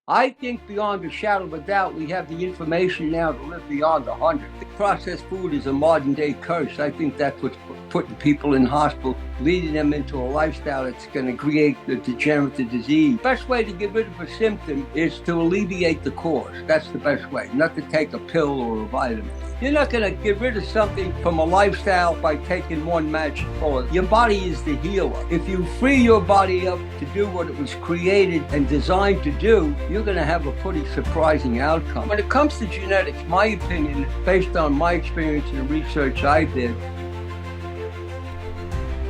I think beyond a shadow of a doubt, we have the information now to live beyond 100. Processed food is a modern day curse. I think that's what's putting people in hospital, leading them into a lifestyle that's going to create the degenerative disease. The best way to get rid of a symptom is to alleviate the cause. That's the best way, not to take a pill or a vitamin. You're not going to get rid of something from a lifestyle by taking one magic bullet. Your body is the healer. If you free your body up to do what it was created and designed to do, you're going to have a pretty surprising outcome. When it comes to genetics, my opinion, based on my experience and the research I did.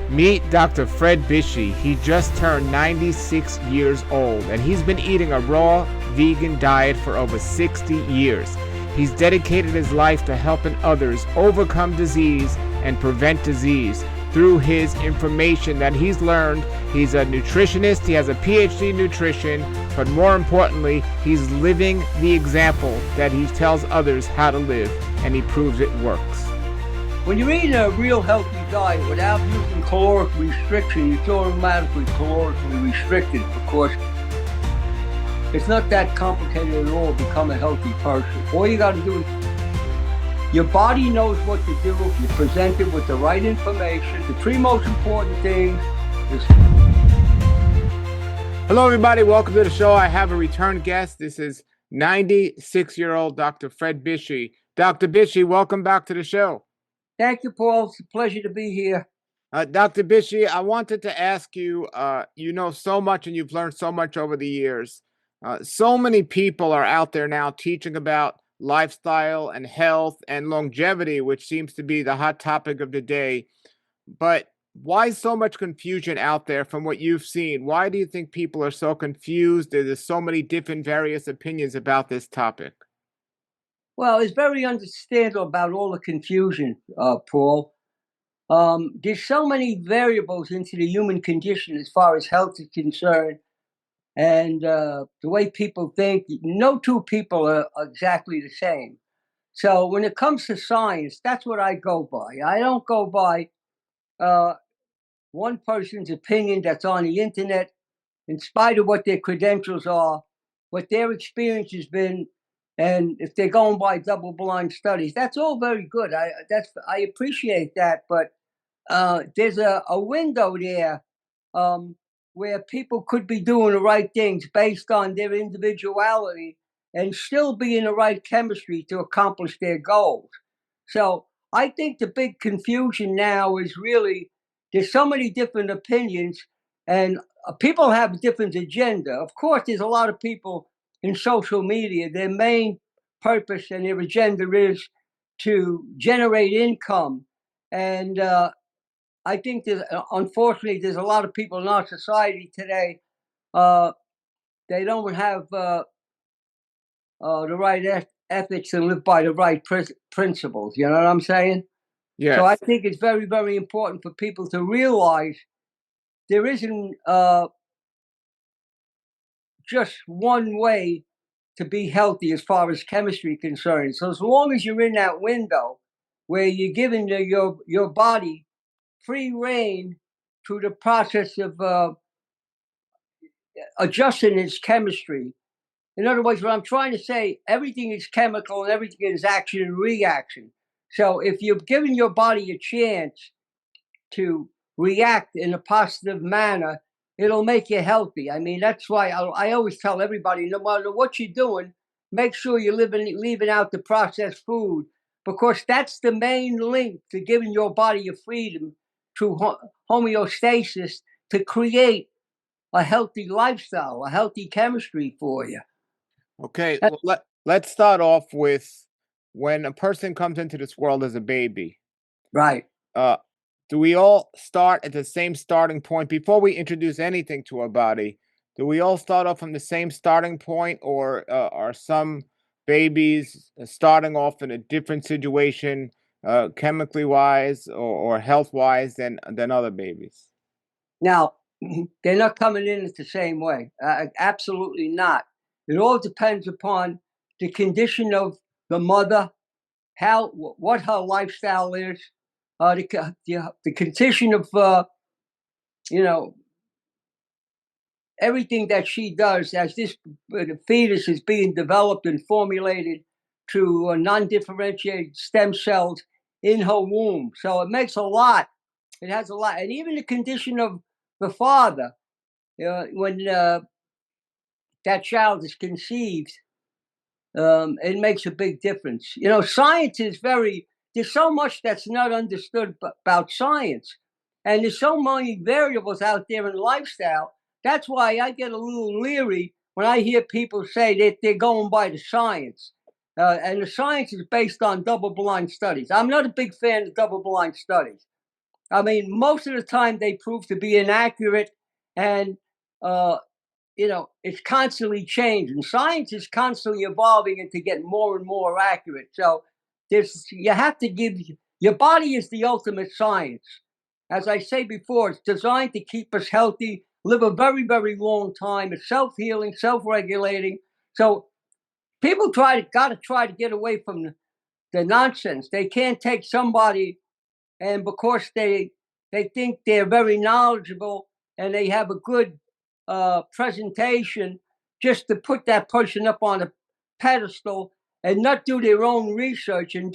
Meet Dr. Fred Bisci. He just turned 96 years old, and he's been eating a raw, vegan diet for over 60 years. He's dedicated his life to helping others overcome disease and prevent disease through his information that he's learned. He's a nutritionist, he has a PhD in nutrition, but more importantly, he's living the example that he tells others how to live, and he proves it works. When you're eating a real healthy diet without using caloric restriction, it's automatically calorically restricted because it's not that complicated at all to become a healthy person. All you got to do is, your body knows what to do if you present it with the right information. The three most important things is... Hello, everybody. Welcome to the show. I have a return guest. This is 96-year-old Dr. Fred Bisci. Dr. Bisci, welcome back to the show. Thank you, Paul. It's a pleasure to be here. Dr. Bisci, I wanted to ask you, you know so much and you've learned so much over the years. So many people are out there now teaching about lifestyle and health and longevity, which seems to be the hot topic of the day. But why so much confusion out there from what you've seen? Why do you think people are so confused? There's so many different various opinions about this topic. Well, it's very understandable about all the confusion, Paul. There's so many variables into the human condition as far as health is concerned. And the way people think, no two people are exactly the same. So when it comes to science, that's what I go by. I don't go by one person's opinion that's on the internet, in spite of what their credentials are, what their experience has been, and if they're going by double-blind studies. That's all very good. I appreciate that, but there's a window there where people could be doing the right things based on their individuality and still be in the right chemistry to accomplish their goals. So I think the big confusion now is really there's so many different opinions and people have a different agenda. Of course, there's a lot of people in social media. Their main purpose and their agenda is to generate income. And I think unfortunately, there's a lot of people in our society today. They don't have the right ethics and live by the right principles. You know what I'm saying? Yes. So I think it's very, very important for people to realize there isn't just one way to be healthy as far as chemistry is concerned. So as long as you're in that window where you're giving your body free reign through the process of adjusting its chemistry. In other words, what I'm trying to say, everything is chemical and everything is action and reaction. So if you're giving your body a chance to react in a positive manner, it'll make you healthy. I mean, that's why I always tell everybody, no matter what you're doing, make sure you're leaving out the processed food, because that's the main link to giving your body a freedom through homeostasis to create a healthy lifestyle, a healthy chemistry for you. Okay, let's start off with when a person comes into this world as a baby. Right. Do we all start at the same starting point before we introduce anything to our body? Do we all start off from the same starting point, or are some babies starting off in a different situation, chemically wise or health wise than other babies? Now, they're not coming in the same way. Absolutely not. It all depends upon the condition of the mother, what her lifestyle is, the condition of you know, everything that she does as this fetus is being developed and formulated to non-differentiated stem cells in her womb. So it makes a lot. It has a lot. And even the condition of the father, when that child is conceived, it makes a big difference. Science is there's so much that's not understood about science. And there's so many variables out there in lifestyle. That's why I get a little leery when I hear people say that they're going by the science. And the science is based on double-blind studies. I'm not a big fan of double-blind studies. I mean, most of the time they prove to be inaccurate, and it's constantly changing. Science is constantly evolving and to get more and more accurate. So you have to give your body is the ultimate science. As I say before, it's designed to keep us healthy, live a very, very long time. It's self-healing, self-regulating. So people got to try to get away from the nonsense. They can't take somebody, and because they think they're very knowledgeable and they have a good presentation, just to put that person up on a pedestal and not do their own research and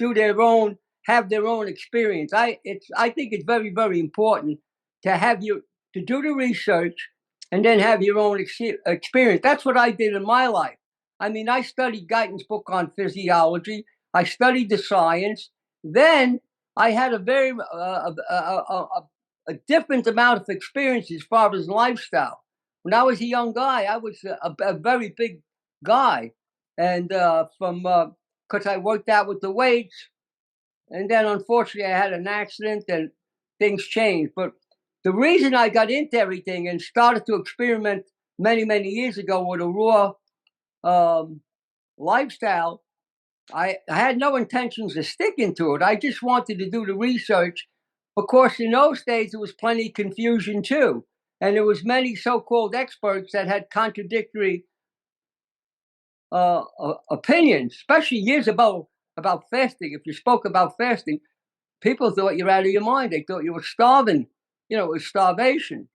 have their own experience. I think it's very, very important to do the research and then have your own experience. That's what I did in my life. I mean, I studied Guyton's book on physiology. I studied the science. Then I had a very a different amount of experience as far as lifestyle. When I was a young guy, I was a very big guy, and because I worked out with the weights, and then unfortunately I had an accident and things changed. But the reason I got into everything and started to experiment many, many years ago with a raw lifestyle, I had no intentions of sticking to it. I just wanted to do the research. Of course, in those days, there was plenty of confusion too. And there was many so-called experts that had contradictory opinions, especially years ago about fasting. If you spoke about fasting, people thought you're out of your mind. They thought you were starving. It was starvation.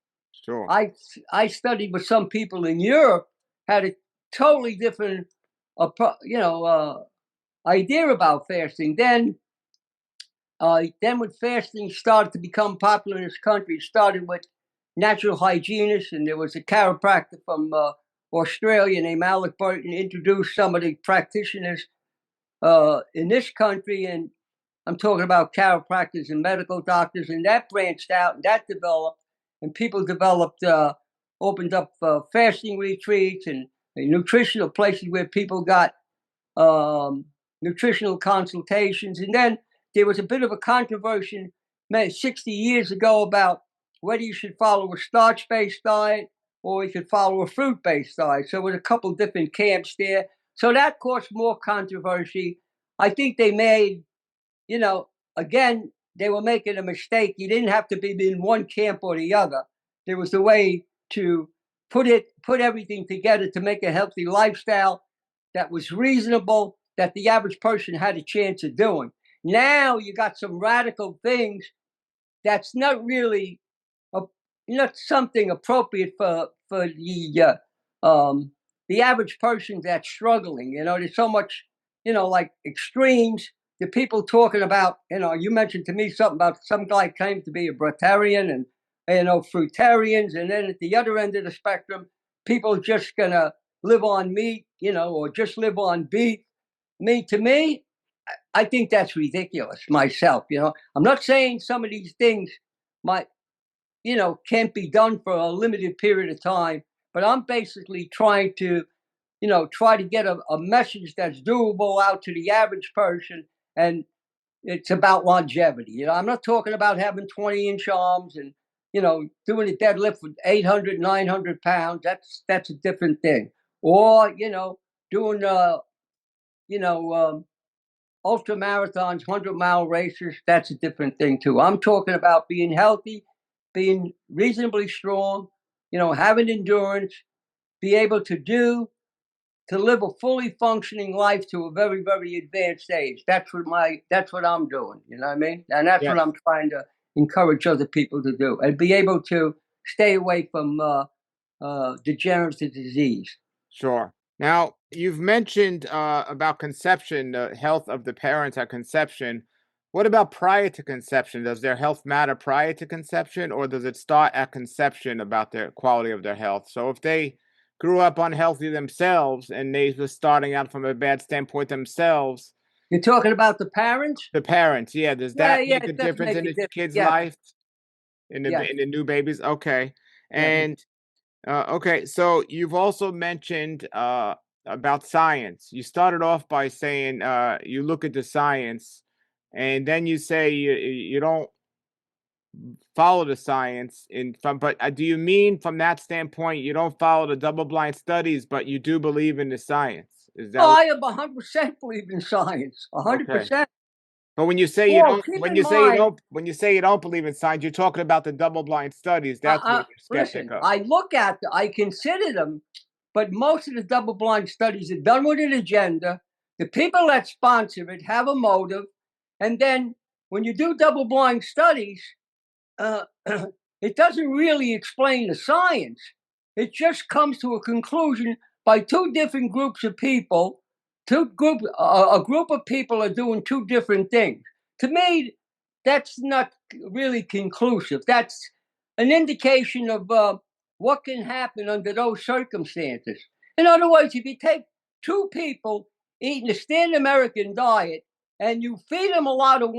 Sure. I studied with some people in Europe, had a totally different, idea about fasting. Then when fasting started to become popular in this country, it started with natural hygienists, and there was a chiropractor from Australia named Alec Burton introduced some of the practitioners in this country, and I'm talking about chiropractors and medical doctors, and that branched out and that developed, and people opened up fasting retreats and nutritional places where people got nutritional consultations. And then there was a bit of a controversy 60 years ago about whether you should follow a starch-based diet or you should follow a fruit-based diet. So there was a couple different camps there. So that caused more controversy. I think they made, again, they were making a mistake. You didn't have to be in one camp or the other. There was a way to put everything together to make a healthy lifestyle that was reasonable, that the average person had a chance of doing. Now you got some radical things that's not really not something appropriate for the average person that's struggling. There's so much, like extremes. The people talking about, you mentioned to me something about some guy claimed to be a breatharian and, fruitarians. And then at the other end of the spectrum, people just going to live on meat, or just live on beef. To me, I think that's ridiculous myself. I'm not saying some of these things can't be done for a limited period of time, but I'm basically trying to, get a message that's doable out to the average person. And it's about longevity. I'm not talking about having 20-inch arms and, doing a deadlift with 800, 900 pounds. That's a different thing. Or, doing, ultra marathons, 100-mile races. That's a different thing too. I'm talking about being healthy, being reasonably strong, having endurance, be able to live a fully functioning life to a very, very advanced age. That's what I'm doing. You know what I mean? And that's what I'm trying to encourage other people to do, and be able to stay away from degenerative disease. Sure. Now, you've mentioned about conception, the health of the parents at conception. What about prior to conception? Does their health matter prior to conception, or does it start at conception about their quality of their health? So if they grew up unhealthy themselves and they were starting out from a bad standpoint themselves, You're talking about the parents? the parents, yeah, does Yeah, that yeah, make a it does difference make in a the difference. kid's Yes, life, yes, in the new babies? Okay. yes. And okay, so you've also mentioned about science. You started off by saying you look at the science, and then you say you don't follow the science. But do you mean from that standpoint you don't follow the double-blind studies, but you do believe in the science? Is that Oh, I am 100% believe in science. okay? 100%. But when you say you Well, don't, keep in mind, when you say you don't believe in science, you're talking about the double-blind studies. That's what you're skeptic listen, of. I consider them, but most of the double blind studies are done with an agenda. The people that sponsor it have a motive. And then when you do double blind studies, uh, it doesn't really explain the science. It just comes to a conclusion by two different groups of people. A group of people are doing two different things. To me, that's not really conclusive. That's an indication of what can happen under those circumstances. In other words, if you take two people eating a standard American diet and you feed them a lot of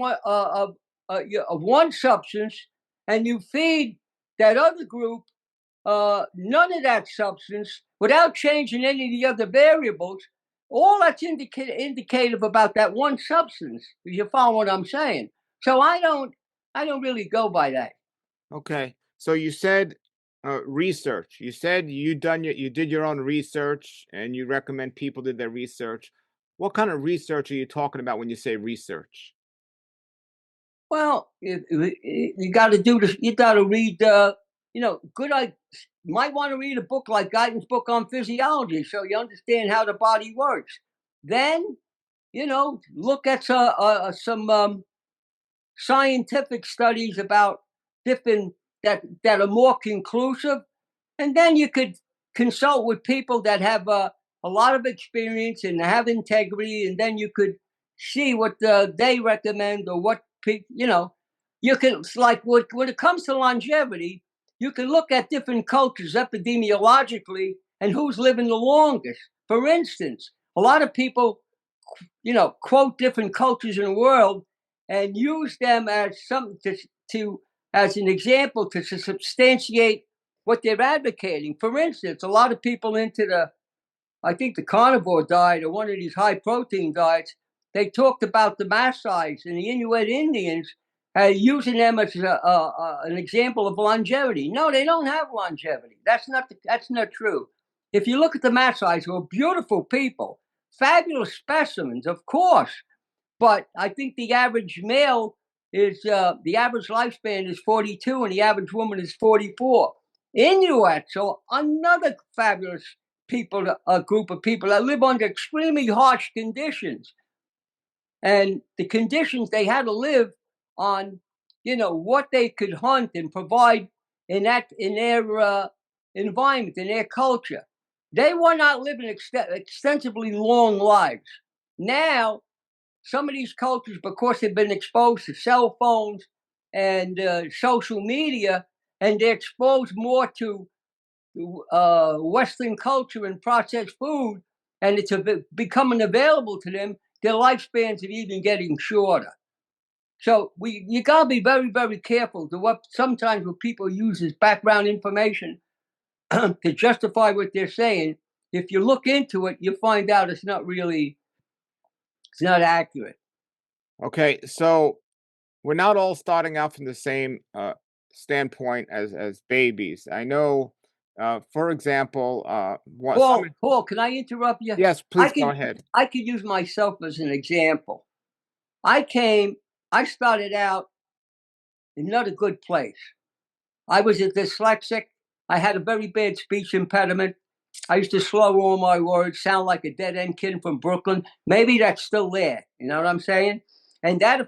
one substance, and you feed that other group none of that substance without changing any of the other variables, all that's indicative about that one substance. If you follow what I'm saying, so I don't really go by that. Okay. So you said research. You said you did your own research and you recommend people did their research. What kind of research are you talking about when you say research? Well, you got to do this. You got to read. Good. I might want to read a book like Guyton's book on physiology, so you understand how the body works. Then, look at some scientific studies about different that are more conclusive, and then you could consult with people that have a lot of experience and have integrity, and then you could see what they recommend or what you can like when it comes to longevity, you can look at different cultures epidemiologically and who's living the longest. For instance, a lot of people quote different cultures in the world and use them as something to as an example to substantiate what they're advocating. For instance, a lot of people into I think the carnivore diet or one of these high protein diets, they talked about the Maasais and the Inuit Indians using them as an example of longevity. No, they don't have longevity. That's not true. If you look at the Maasais, who are beautiful people, fabulous specimens, of course, but I think the average male is the average lifespan is 42 and the average woman is 44. Inuits are another fabulous a group of people that live under extremely harsh conditions, and the conditions they had to live on, what they could hunt and provide in their environment, in their culture. They were not living extensively long lives. Now, some of these cultures, because they've been exposed to cell phones and social media, and they're exposed more to Western culture and processed food, and it's becoming available to them, their lifespans are even getting shorter. So you gotta be very, very careful to what sometimes what people use as background information to justify what they're saying. If you look into it, you find out it's not accurate. Okay, so we're not all starting out from the same standpoint as babies. I know, for example, Paul, can I interrupt you? yes, I please go can ahead. I could use myself as an example. I started out in not a good place. I was a dyslexic. I had a very bad speech impediment. I used to slow all my words, sound like a dead end kid from Brooklyn. Maybe that's still there. You know what I'm saying? And the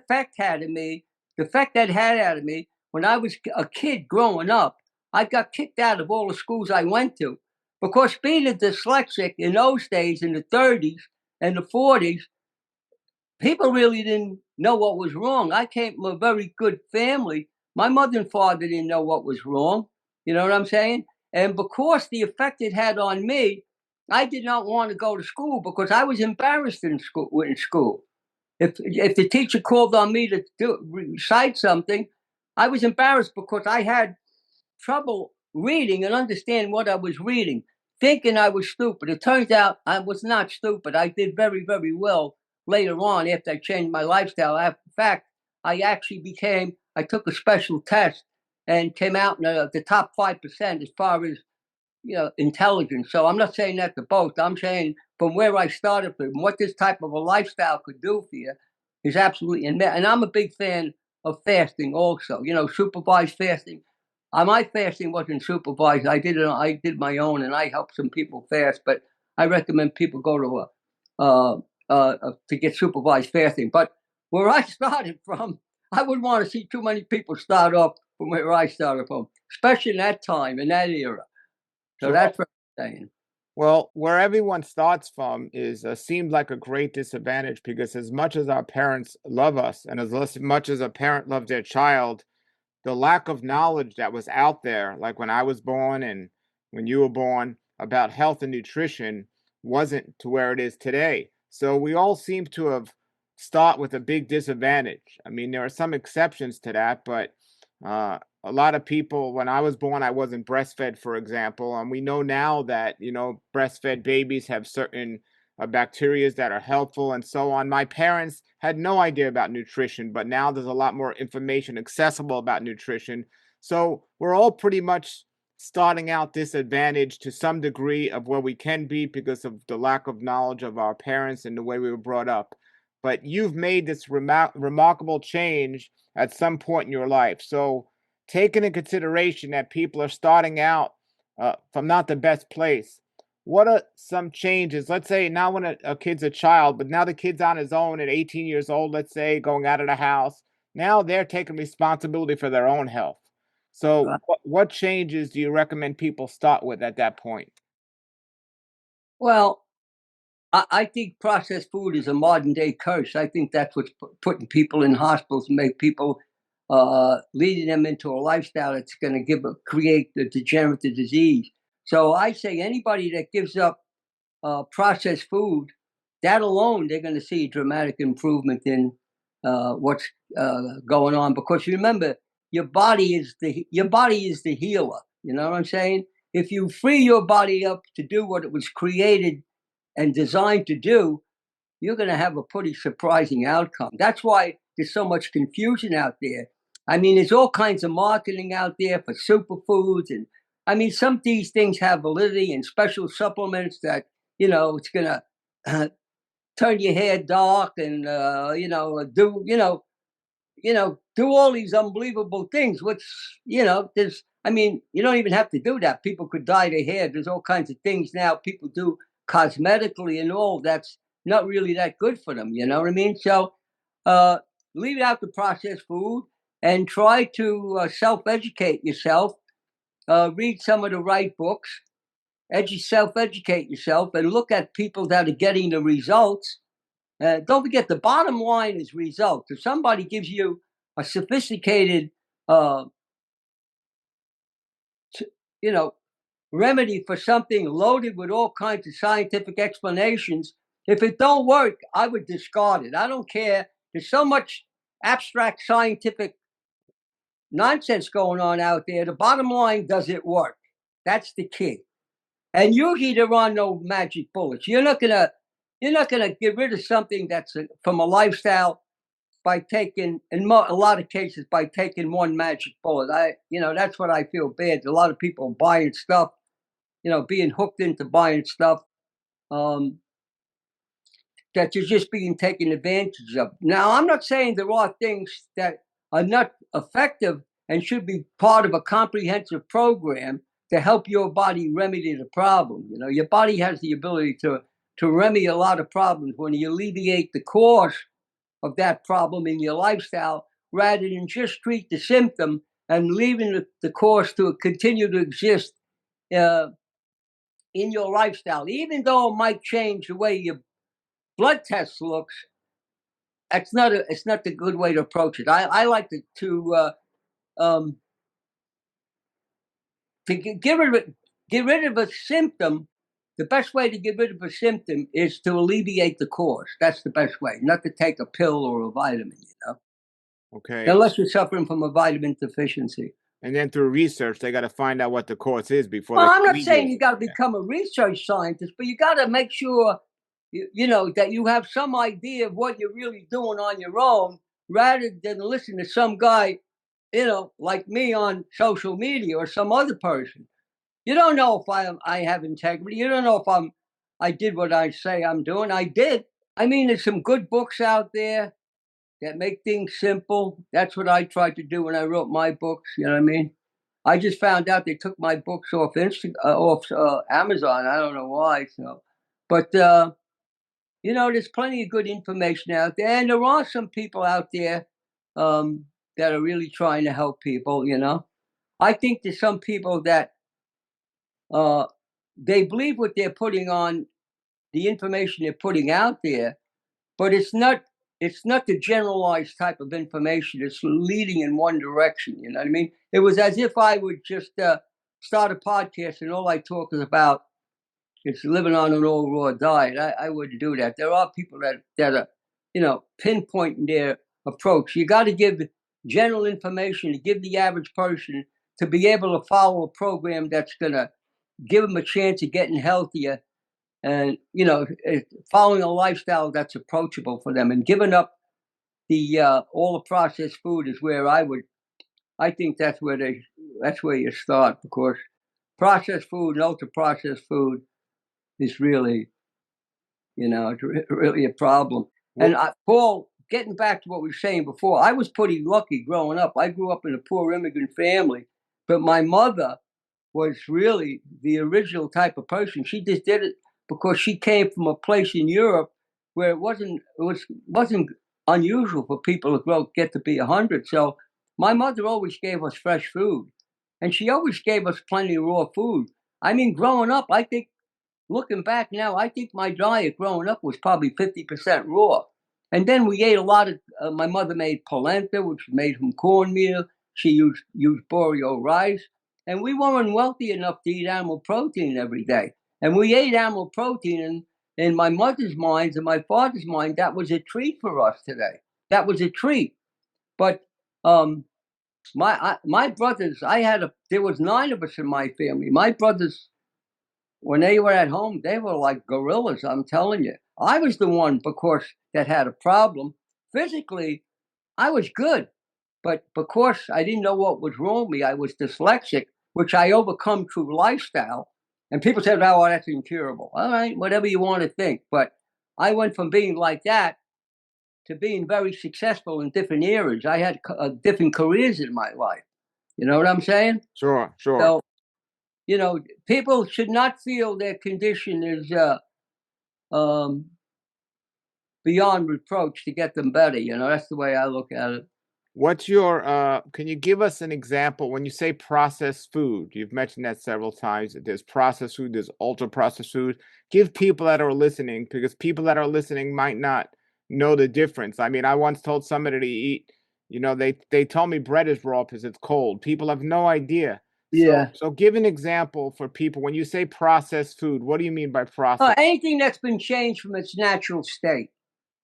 effect that had on me when I was a kid growing up, I got kicked out of all the schools I went to because being a dyslexic in those days, in the 30s and the 40s, people really didn't know what was wrong. I came from a very good family. My mother and father didn't know what was wrong. You know what I'm saying? And because the effect it had on me, I did not want to go to school because I was embarrassed in school. If the teacher called on me to recite something, I was embarrassed because I had trouble reading and understanding what I was reading, thinking I was stupid. It turns out I was not stupid. I did very, very well later on after I changed my lifestyle. In fact, I took a special test and came out in the top 5% as far as intelligence. So I'm not saying that to boast. I'm saying from where I started from, what this type of a lifestyle could do for you is absolutely, and I'm a big fan of fasting also, supervised fasting. My fasting wasn't supervised. I did my own, and I helped some people fast. But I recommend people go to get supervised fasting. But where I started from, I wouldn't want to see too many people start off from where I started from, especially in that time, in that era. So Sure. that's what I'm saying. Well, where everyone starts from is seemed like a great disadvantage because as much as our parents love us and as much as a parent loves their child, the lack of knowledge that was out there, like when I was born and when you were born, about health and nutrition wasn't to where it is today. So we all seem to have start with a big disadvantage. I mean, there are some exceptions to that, but a lot of people, when I was born, I wasn't breastfed, for example. And we know now that, breastfed babies have certain bacteria that are helpful and so on. My parents had no idea about nutrition, but now there's a lot more information accessible about nutrition. So we're all pretty much starting out disadvantaged to some degree of where we can be because of the lack of knowledge of our parents and the way we were brought up. But you've made this remarkable change at some point in your life. So taking in consideration that people are starting out from not the best place, what are some changes? Let's say now when a kid's a child, but now the kid's on his own at 18 years old, let's say, going out of the house. Now they're taking responsibility for their own health. So what changes do you recommend people start with at that point? Well, I think processed food is a modern day curse. I think that's what's putting people in hospitals and make people leading them into a lifestyle that's going to create the degenerative disease. So I say anybody that gives up processed food, that alone, they're going to see a dramatic improvement in what's going on. Because remember, your body is the healer. You know what I'm saying? If you free your body up to do what it was created and designed to do, you're going to have a pretty surprising outcome. That's why there's so much confusion out there. I mean, there's all kinds of marketing out there for superfoods. And I mean, some of these things have validity and special supplements that, it's going to turn your hair dark and, do all these unbelievable things, which, you don't even have to do that. People could dye their hair. There's all kinds of things now people do cosmetically and all that's not really that good for them. You know what I mean? So leave out the processed food and try to self-educate yourself. Read some of the right books, self-educate yourself, and look at people that are getting the results. Don't forget, the bottom line is results. If somebody gives you a sophisticated, uh, remedy for something loaded with all kinds of scientific explanations, if it don't work, I would discard it. I don't care. There's so much abstract scientific nonsense going on out there. The bottom line, does it work? That's the key. And usually there are no magic bullets. You're not gonna get rid of something that's from a lifestyle by taking, in a lot of cases, by taking one magic bullet. That's what I feel bad. A lot of people buying stuff, being hooked into buying stuff that you're just being taken advantage of. Now, I'm not saying there are things that are not effective and should be part of a comprehensive program to help your body remedy the problem. Your body has the ability to remedy a lot of problems when you alleviate the cause of that problem in your lifestyle rather than just treat the symptom and leaving the course to continue to exist in your lifestyle, even though it might change the way your blood test looks. It's not the good way to approach it. I like to get rid of a symptom. The best way to get rid of a symptom is to alleviate the cause. That's the best way, not to take a pill or a vitamin, Okay. Unless you're suffering from a vitamin deficiency. And then through research, they got to find out what the cause is before. Well, they I'm not saying you got to become a research scientist, but you got to make sure, that you have some idea of what you're really doing on your own, rather than listen to some guy, like me on social media or some other person. You don't know if I have integrity. You don't know if I did what I say I'm doing. I did. I mean, there's some good books out there that make things simple. That's what I tried to do when I wrote my books. You know what I mean? I just found out they took my books off Amazon. I don't know why. So, but there's plenty of good information out there, and there are some people out there that are really trying to help people. I think there's some people that they believe what they're putting on, the information they're putting out there, but it's not the generalized type of information. It's leading in one direction. You know what I mean? It was as if I would just start a podcast and all I talk is about is living on an old raw diet. I wouldn't do that. There are people that are, pinpointing their approach. You got to give general information to give the average person to be able to follow a program that's going to give them a chance of getting healthier, and following a lifestyle that's approachable for them, and giving up the all the processed food is where I think that's where you start, because processed food and ultra processed food is really, it's really a problem. And Paul, getting back to what we were saying before, I was pretty lucky growing up. I grew up in a poor immigrant family, but my mother was really the original type of person. She just did it because she came from a place in Europe where it wasn't unusual for people to get to be 100. So my mother always gave us fresh food, and she always gave us plenty of raw food. I mean, growing up, I think, looking back now, I think my diet growing up was probably 50% raw. And then we ate a lot of, my mother made polenta, which was made from cornmeal. She used boreal rice. And we weren't wealthy enough to eat animal protein every day. And we ate animal protein, and in my mother's mind and my father's mind, that was a treat for us today. That was a treat. But my brothers, there was 9 of us in my family. My brothers, when they were at home, they were like gorillas, I'm telling you. I was the one, because that had a problem. Physically, I was good. But because I didn't know what was wrong with me, I was dyslexic, which I overcome through lifestyle. And people said, oh, that's incurable. All right, whatever you want to think. But I went from being like that to being very successful in different areas. I had different careers in my life. You know what I'm saying? Sure. So, people should not feel their condition is beyond reproach to get them better. That's the way I look at it. What's your can you give us an example when you say processed food? You've mentioned that several times. There's processed food, there's ultra processed food. Give people that are listening, because people that are listening might not know the difference. I mean, I once told somebody to eat, they told me bread is raw because it's cold. People have no idea. Yeah. So give an example for people. When you say processed food, what do you mean by processed? Anything that's been changed from its natural state.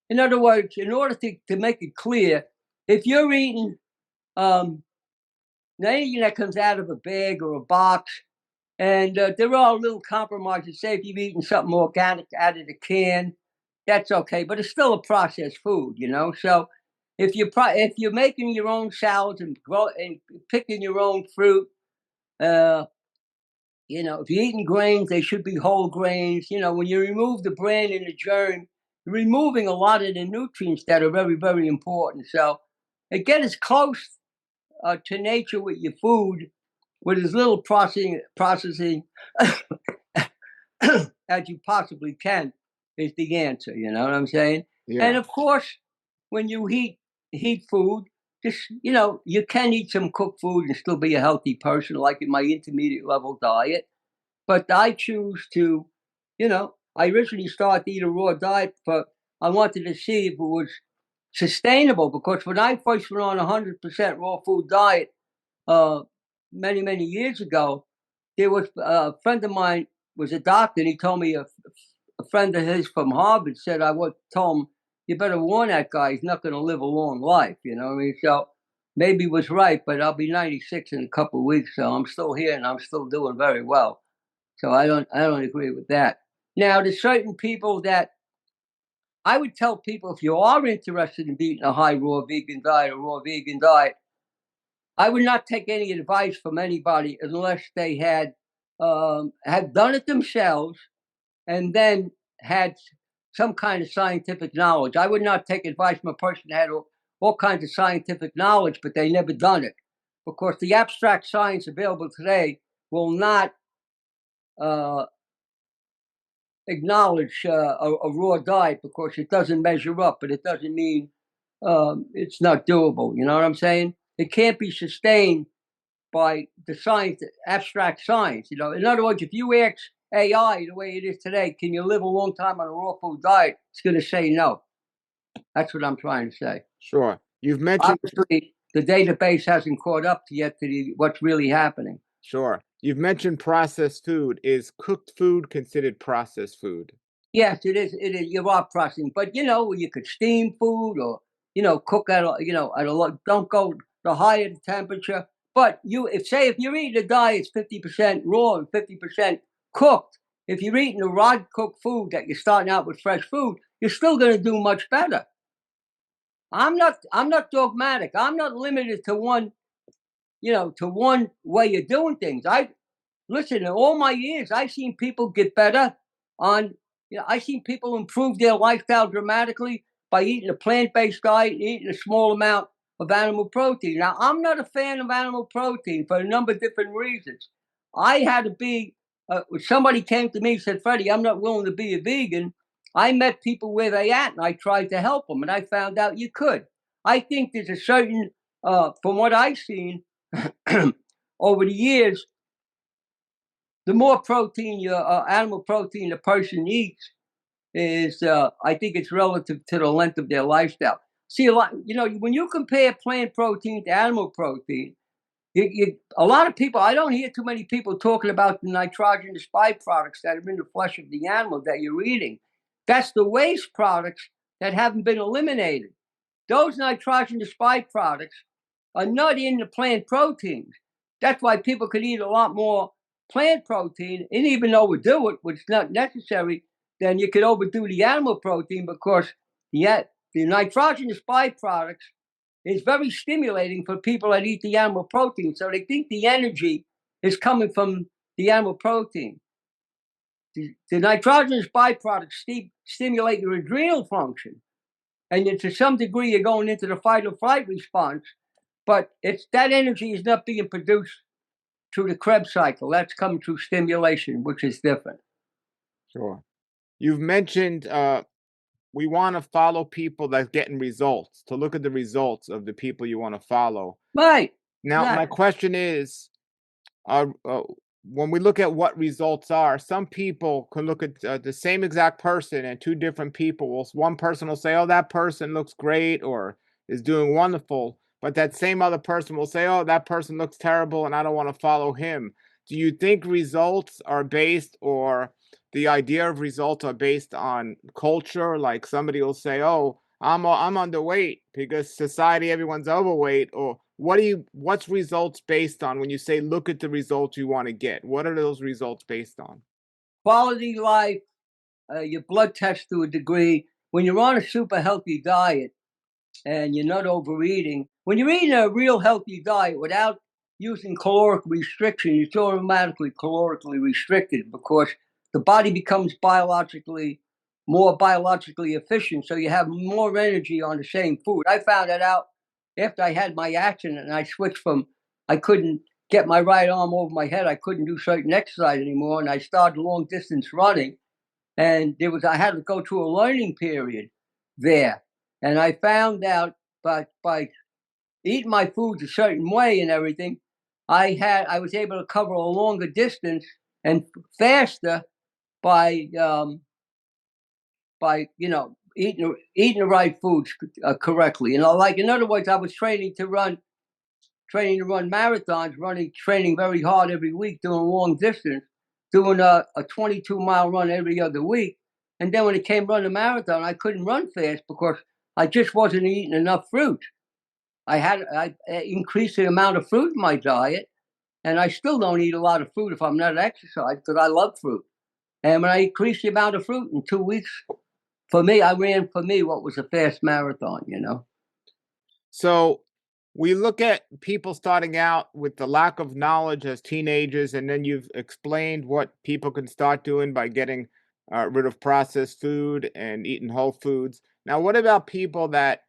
In other words, in order to make it clear, if you're eating anything that comes out of a bag or a box, and there are little compromises. Say if you've eaten something organic out of the can, that's okay, but it's still a processed food, So if you're making your own salads and picking your own fruit, if you're eating grains, they should be whole grains. When you remove the bran and the germ, you're removing a lot of the nutrients that are very, very important. So get as close to nature with your food, with as little processing as you possibly can, is the answer. You know what I'm saying? Yeah. And of course, when you heat food, just, you can eat some cooked food and still be a healthy person, like in my intermediate level diet. But I choose to, I originally started to eat a raw diet, but I wanted to see if it was sustainable, because when I first went on a 100% raw food diet many, many years ago, there was a friend of mine was a doctor, and he told me a friend of his from Harvard said, I would tell him, you better warn that guy, he's not going to live a long life, you know what I mean? So maybe he was right, but I'll be 96 in a couple of weeks, so I'm still here and I'm still doing very well. So I don't agree with that. Now, there's certain people that I would tell people, if you are interested in eating a high raw vegan diet or raw vegan diet, I would not take any advice from anybody unless they had done it themselves and then had some kind of scientific knowledge. I would not take advice from a person that had all kinds of scientific knowledge, but they never done it, because the abstract science available today will not acknowledge a raw diet, because it doesn't measure up, but it doesn't mean it's not doable. You know what I'm saying? It can't be sustained by the science, abstract science. In other words, if you ask AI the way it is today, can you live a long time on a raw food diet? It's going to say no. That's what I'm trying to say. Sure. You've mentioned, obviously, the database hasn't caught up yet to what's really happening. Sure. You've mentioned processed food. Is cooked food considered processed food? Yes, it is. It is. You are processing, but you could steam food, or cook at don't go the higher the temperature. But if you're eating a diet, it's 50% raw and 50% cooked. If you're eating a raw cooked food that you're starting out with fresh food, you're still going to do much better. I'm not dogmatic. I'm not limited to one way of doing things. Listen, in all my years, I've seen people get better I've seen people improve their lifestyle dramatically by eating a plant-based diet and eating a small amount of animal protein. Now, I'm not a fan of animal protein for a number of different reasons. I had to be, somebody came to me and said, Freddie, I'm not willing to be a vegan. I met people where they at, and I tried to help them, and I found out you could. I think there's a certain, from what I've seen over the years, the more protein, animal protein, the person eats is, I think it's relative to the length of their lifestyle. See, a lot, when you compare plant protein to animal protein, a lot of people, I don't hear too many people talking about the nitrogenous byproducts that are in the flesh of the animal that you're eating. That's the waste products that haven't been eliminated. Those nitrogenous byproducts are not in the plant proteins. That's why people could eat a lot more plant protein and even overdo it, which is not necessary. Then you could overdo the animal protein, because the nitrogenous byproducts is very stimulating for people that eat the animal protein. So they think the energy is coming from the animal protein. The nitrogenous byproducts stimulate your adrenal function. And then to some degree, you're going into the fight or flight response. But that energy is not being produced through the Krebs cycle. That's coming through stimulation, which is different. Sure. You've mentioned we want to follow people that's getting results, to look at the results of the people you want to follow. Right. Now, my question is, when we look at what results are, some people can look at the same exact person, and two different people one person will say, oh, that person looks great or is doing wonderful. But that same other person will say, oh, that person looks terrible and I don't want to follow him. Do you think results are based, or the idea of results are based on culture? Like somebody will say, oh, I'm underweight because society, everyone's overweight. Or what's results based on when you say look at the results you want to get? What are those results based on? Quality life, your blood test to a degree. When you're on a super healthy diet and you're not overeating, when you're eating a real healthy diet without using caloric restriction, you're automatically calorically restricted, because the body becomes more biologically efficient, so you have more energy on the same food. I found that out after I had my accident, and I switched I couldn't get my right arm over my head. I couldn't do certain exercise anymore, and I started long distance running. And I had to go through a learning period there. And I found out by eating my foods a certain way and everything, I was able to cover a longer distance and faster by eating the right foods correctly. Like in other words, I was training to run marathons, training very hard every week, doing long distance, doing a 22-mile run every other week. And then when it came run a marathon, I couldn't run fast because I just wasn't eating enough fruit. I increased the amount of fruit in my diet, and I still don't eat a lot of fruit if I'm not exercising because I love fruit. And when I increased the amount of fruit in 2 weeks, I ran what was a fast marathon, So we look at people starting out with the lack of knowledge as teenagers, and then you've explained what people can start doing by getting rid of processed food and eating whole foods. Now, what about people that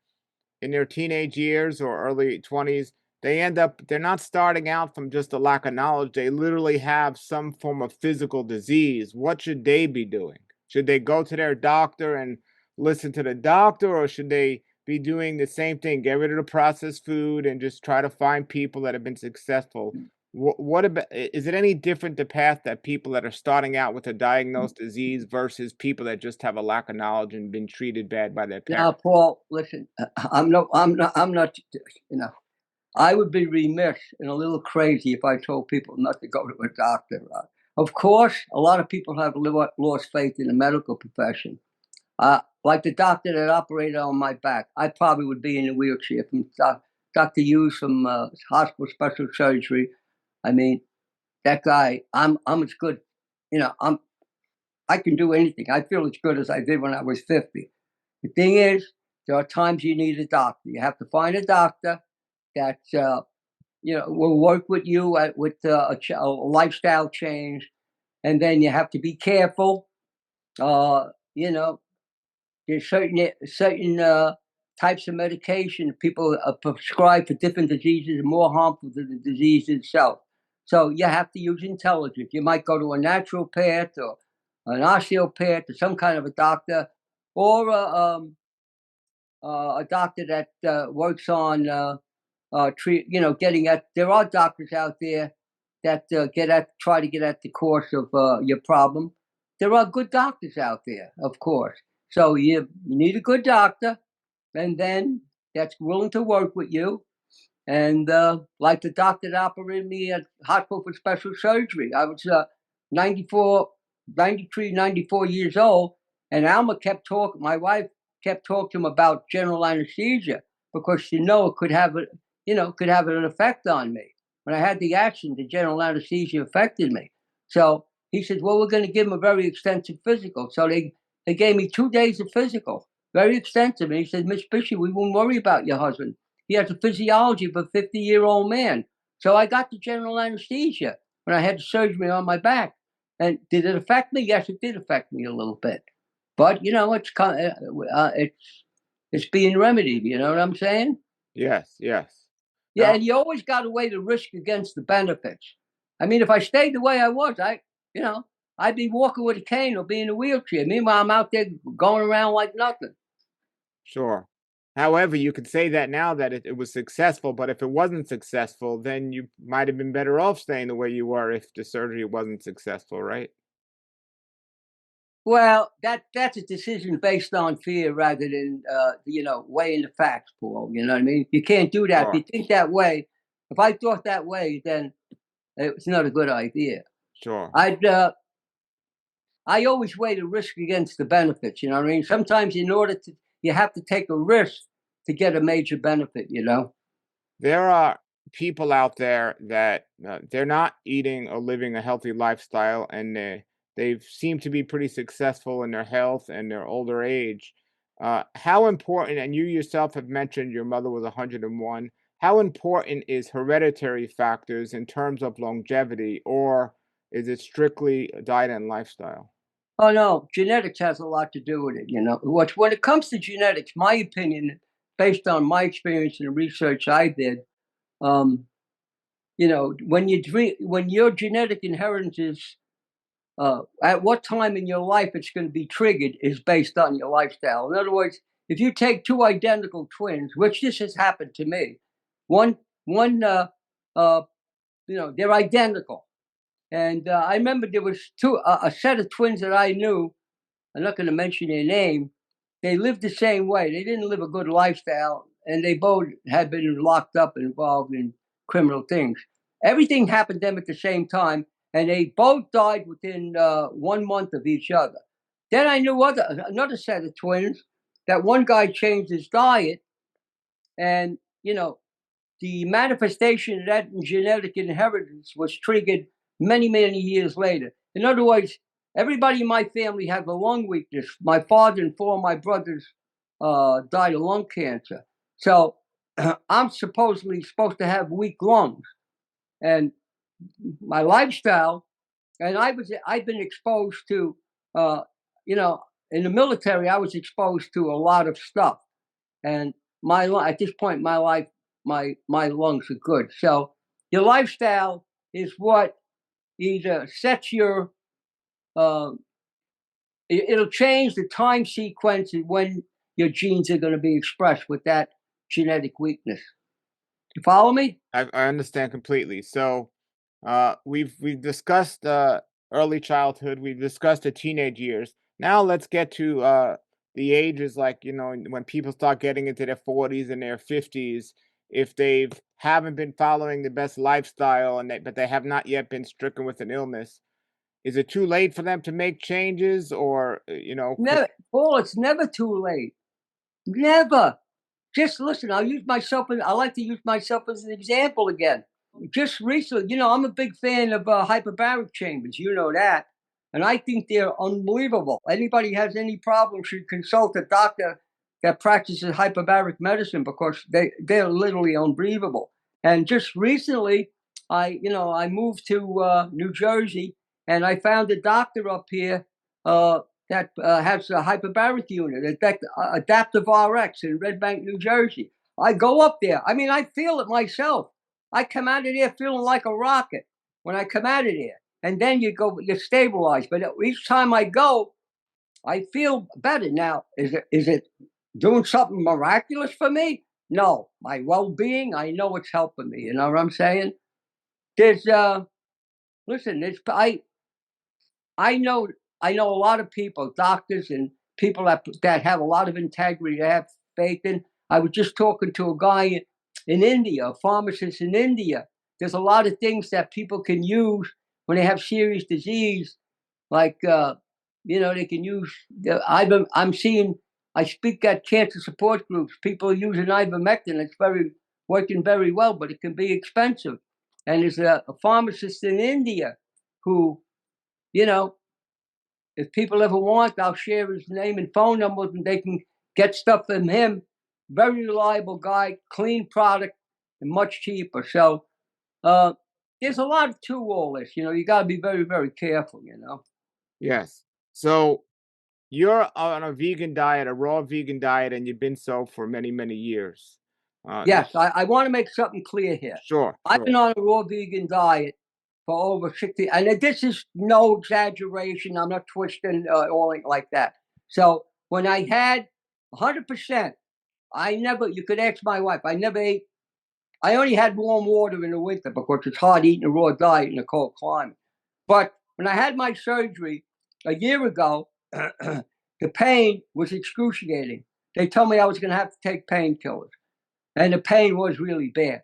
in their teenage years or early 20s, they're not starting out from just a lack of knowledge. They literally have some form of physical disease. What should they be doing? Should they go to their doctor and listen to the doctor, or should they be doing the same thing, get rid of the processed food and just try to find people that have been successful? What about, is it any different the path that people that are starting out with a diagnosed disease versus people that just have a lack of knowledge and been treated bad by their Now, parents? Paul, listen, I'm not, I would be remiss and a little crazy if I told people not to go to a doctor. Of course, a lot of people have lost faith in the medical profession. Like the doctor that operated on my back, I probably would be in a wheelchair. From Dr. Hughes from Hospital Special Surgery. I mean, that guy, I'm as good, I can do anything. I feel as good as I did when I was 50. The thing is, there are times you need a doctor. You have to find a doctor that will work with you with a lifestyle change, and then you have to be careful. You know, there's certain types of medication people prescribe for different diseases are more harmful to the disease itself. So you have to use intelligence. You might go to a naturopath or an osteopath or some kind of a doctor, or a doctor that works on getting at. There are doctors out there that try to get at the cause of your problem. There are good doctors out there, of course. So you need a good doctor, and then that's willing to work with you. And like the doctor that operated me at Hospital for Special Surgery, I was 94, 93, 94 years old, and Alma kept talking. My wife kept talking to him about general anesthesia because she it could have an effect on me. When I had the accident, the general anesthesia affected me. So he said, "Well, we're going to give him a very extensive physical." So they gave me 2 days of physical, very extensive. And he said, "Miss Bisci, we won't worry about your husband. He has the physiology of a 50-year-old man." So I got the general anesthesia when I had the surgery on my back. And did it affect me? Yes, it did affect me a little bit. But it's being remedied. You know what I'm saying? Yes, yes. Yeah, Now, and you always got to weigh the risk against the benefits. I mean, if I stayed the way I was, I'd be walking with a cane or be in a wheelchair. Meanwhile, I'm out there going around like nothing. sure. However, you could say that now that it was successful, but if it wasn't successful, then you might have been better off staying the way you were if the surgery wasn't successful, right? Well, that's a decision based on fear rather than weighing the facts, Paul. You know what I mean? You can't do that. If Sure, you think that way, if I thought that way, then it's not a good idea. sure. I always weigh the risk against the benefits. You know what I mean? Sometimes you have to take a risk to get a major benefit. There are people out there that they're not eating or living a healthy lifestyle, and they seem to be pretty successful in their health and their older age. How important, and you yourself have mentioned your mother was 101, how important is hereditary factors in terms of longevity, or is it strictly diet and lifestyle? Oh no, genetics has a lot to do with it. When it comes to genetics, my opinion, based on my experience and the research I did, um, when your genetic inheritance is at what time in your life it's going to be triggered is based on your lifestyle. In other words, if you take two identical twins, which this has happened to me, One, they're identical. And I remember there was a set of twins that I knew. I'm not going to mention their name. They lived the same way. They didn't live a good lifestyle, and they both had been locked up and involved in criminal things. Everything happened to them at the same time, and they both died within 1 month of each other. Then I knew another set of twins. That one guy changed his diet, and the manifestation of that genetic inheritance was triggered many, many years later. In other words, everybody in my family had a lung weakness. My father and 4 of my brothers died of lung cancer. So I'm supposedly supposed to have weak lungs. And my lifestyle, and I've been exposed to, in the military, I was exposed to a lot of stuff. And at this point in my life, my lungs are good. So your lifestyle is what either sets your it'll change the time sequence and when your genes are going to be expressed with that genetic weakness. You follow me? I understand completely. So, we've discussed early childhood. We've discussed the teenage years. Now let's get to the ages, like when people start getting into their 40s and their 50s. If they haven't been following the best lifestyle but they have not yet been stricken with an illness, is it too late for them to make changes, or Never, Paul. It's never too late. Never. Just listen. I like to use myself as an example again. Just recently, I'm a big fan of hyperbaric chambers. You know that. And I think they're unbelievable. Anybody has any problem should consult a doctor that practices hyperbaric medicine because they're literally unbelievable. And just recently, I moved to New Jersey, and I found a doctor up here that has a hyperbaric unit, Adaptive RX in Red Bank, New Jersey. I go up there. I mean, I feel it myself. I come out of there feeling like a rocket when I come out of there. And then you're stabilized. But each time I go, I feel better. Now, is it doing something miraculous for me? No. My well-being, I know it's helping me. You know what I'm saying? There's listen, I know a lot of people, doctors and people that have a lot of integrity, that have faith in. I was just talking to a guy in India, a pharmacist in India. There's a lot of things that people can use when they have serious disease, like they can use. I speak at cancer support groups. People are using ivermectin. It's working very well, but it can be expensive. And there's a pharmacist in India who, if people ever want, I'll share his name and phone number, and they can get stuff from him. Very reliable guy, clean product, and much cheaper. So there's a lot to all this. You got to be very, very careful. Yes. So you're on a vegan diet, a raw vegan diet, and you've been so for many, many years. Yes, I want to make something clear here. Sure. I've been on a raw vegan diet for over 60, and this is no exaggeration. I'm not twisting or like that. So when I had 100%, you could ask my wife, I never ate, I only had warm water in the winter because it's hard eating a raw diet in a cold climate. But when I had my surgery a year ago, the pain was excruciating. They told me I was going to have to take painkillers, and the pain was really bad.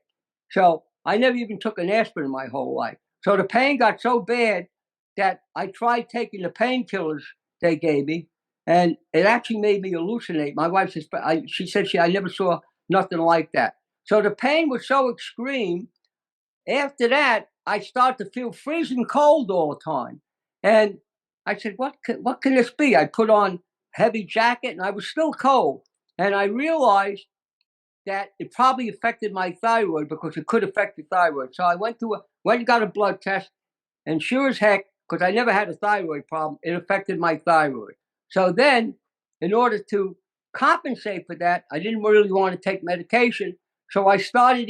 So I never even took an aspirin my whole life. So the pain got so bad that I tried taking the painkillers they gave me, and it actually made me hallucinate. My wife says, she said I never saw nothing like that. So the pain was so extreme. After that, I started to feel freezing cold all the time. And I said, what can this be? I put on heavy jacket, and I was still cold. And I realized that it probably affected my thyroid because it could affect the thyroid. So I went and got a blood test, and sure as heck, because I never had a thyroid problem, it affected my thyroid. So then, in order to compensate for that, I didn't really want to take medication. So I started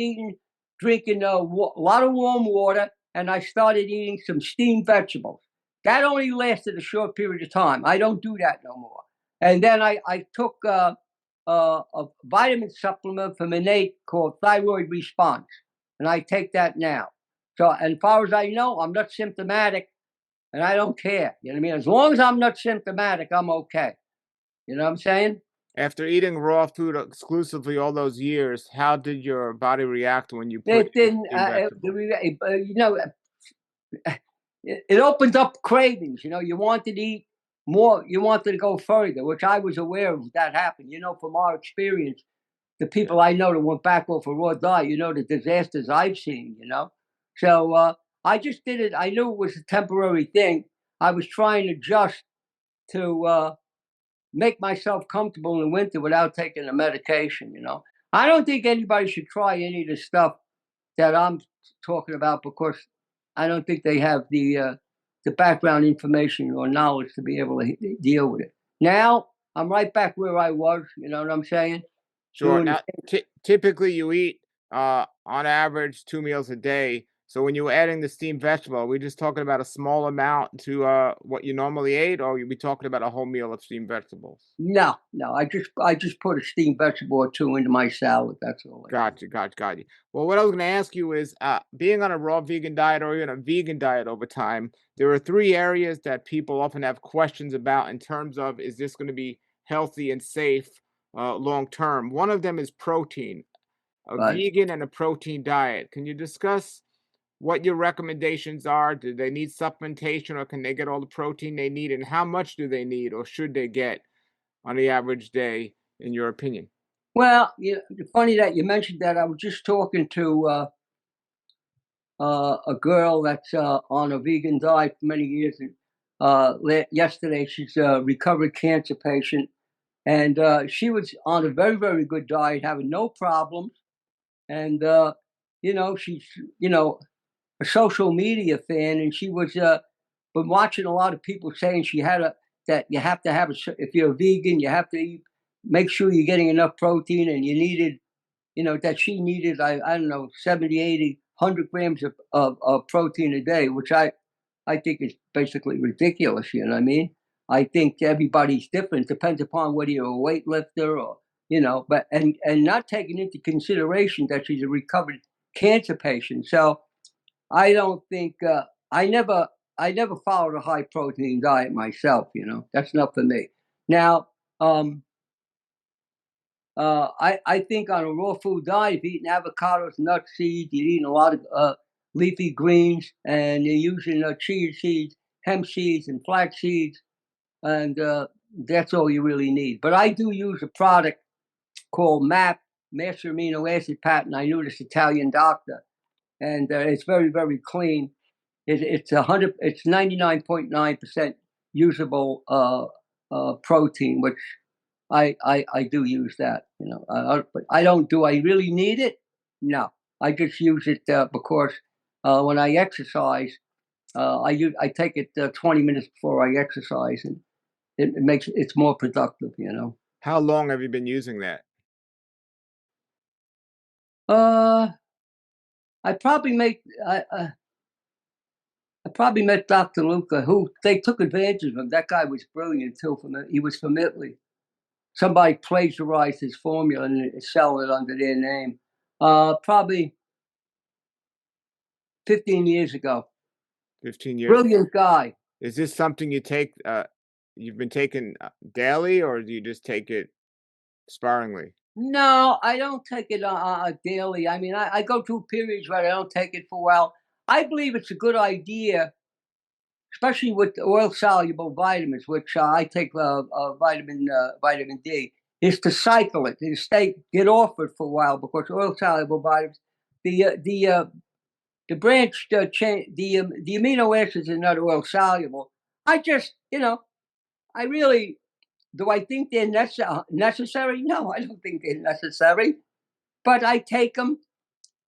drinking a lot of warm water, and I started eating some steamed vegetables. That only lasted a short period of time. I don't do that no more. And then I took a vitamin supplement from Innate called Thyroid Response, and I take that now. So, and as far as I know, I'm not symptomatic, and I don't care. You know what I mean? As long as I'm not symptomatic, I'm okay. You know what I'm saying? After eating raw food exclusively all those years, how did your body react when you put It in didn't. steamed vegetables? It opens up cravings. You know, you wanted to eat more. You wanted to go further, which I was aware of that happened. You know, from our experience, the Yeah. people I know that went back off a raw diet, you know, the disasters I've seen, you know. So I just did it. I knew it was a temporary thing. I was trying to adjust to make myself comfortable in the winter without taking the medication, you know. I don't think anybody should try any of the stuff that I'm talking about because I don't think they have the background information or knowledge to be able to deal with it. Now I'm right back where I was. You know what I'm saying? Sure. Doing the Now, typically you eat on average 2 meals a day. So when you were adding the steamed vegetable, are we just talking about a small amount to what you normally ate, or are we talking about a whole meal of steamed vegetables? no. I just put a steamed vegetable or two into my salad. That's all I do. Gotcha. Well, what I was going to ask you is, being on a raw vegan diet or even a vegan diet over time, there are three areas that people often have questions about in terms of, is this going to be healthy and safe long term? One of them is protein, a Right. vegan and a protein diet. Can you discuss what your recommendations are? Do they need supplementation, or can they get all the protein they need? And how much do they need, or should they get on the average day, in your opinion? Well, funny that you mentioned that. I was just talking to a girl that's on a vegan diet for many years. And yesterday, she's a recovered cancer patient, and she was on a very, very good diet, having no problems. And she's a social media fan, and she was been watching a lot of people saying she had that you have to have if you're a vegan, you have to make sure you're getting enough protein, and you needed that she needed, I don't know, 70, 80, 100 grams of protein a day, which I think is basically ridiculous. You know what I mean? I think everybody's different, depends upon whether you're a weightlifter or, but, and not taking into consideration that she's a recovered cancer patient. So I don't think, I never followed a high protein diet myself. That's not for me. Now, I think on a raw food diet, if you're eating avocados, nuts, seeds, you're eating a lot of leafy greens, and you're using chia seeds, hemp seeds, and flax seeds, and that's all you really need. But I do use a product called MAP, Master Amino Acid Patent. I knew this Italian doctor, and it's very, very clean. It's 99.9% usable protein, which I do use that, but I don't. Do I really need it? No, I just use it because when I exercise, I take it 20 minutes before I exercise, and it makes it's more productive. How long have you been using that? Uh, I probably make I probably met Dr. Luca, who they took advantage of him. That guy was brilliant too. He was from Italy. Somebody plagiarized his formula and selling it under their name. Probably 15 years ago. 15 years ago. Brilliant guy. Is this something you've been taking daily, or do you just take it sparingly? No, I don't take it daily. I mean, I go through periods where I don't take it for a while. I believe it's a good idea, especially with oil soluble vitamins, which I take vitamin D, is to cycle it, to get off it for a while, because oil soluble vitamins, the branch chain, the amino acids are not oil soluble. I just, I really, do I think they're necessary? No, I don't think they're necessary. But I take them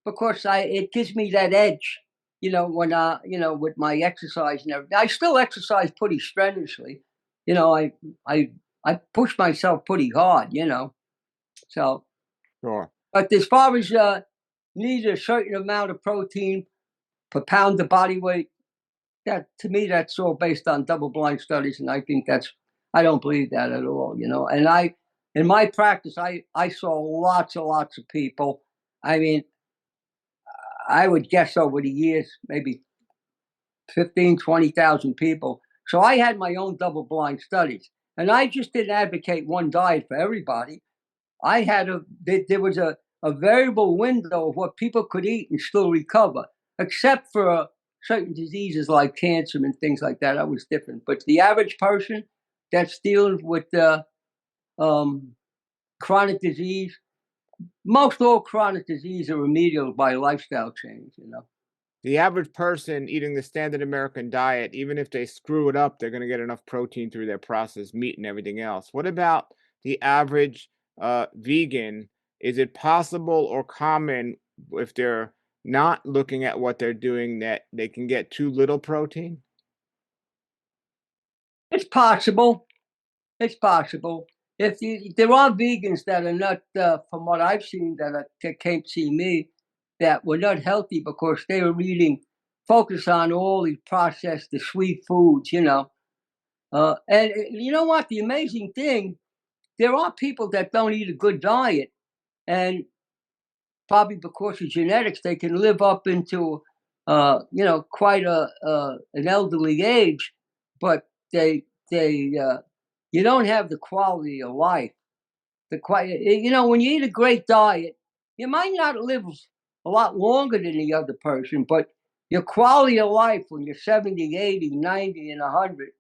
because it gives me that edge. When with my exercise and everything. I still exercise pretty strenuously. I I push myself pretty hard. So, Sure. but as far as need a certain amount of protein per pound of body weight, that to me that's all based on double blind studies, and I think I don't believe that at all. And in my practice, I saw lots and lots of people. I mean, I would guess over the years, maybe 15, 20,000 people. So I had my own double-blind studies. And I just didn't advocate one diet for everybody. I had there was a variable window of what people could eat and still recover, except for certain diseases like cancer and things like that. That was different. But the average person that's dealing with chronic disease, most all chronic disease are remediable by lifestyle change, you know. The average person eating the standard American diet, even if they screw it up, they're going to get enough protein through their processed meat and everything else. What about the average vegan? Is it possible or common, if they're not looking at what they're doing, that they can get too little protein? It's possible. It's possible. There are vegans that are not, from what I've seen, that came to see me, that were not healthy because they were focus on all these processed, the sweet foods, you know. And you know what? The amazing thing, there are people that don't eat a good diet, and probably because of genetics, they can live up into, quite an elderly age, but you don't have the quality of life. When you eat a great diet, you might not live a lot longer than the other person, but your quality of life when you're 70, 80, 90, and 100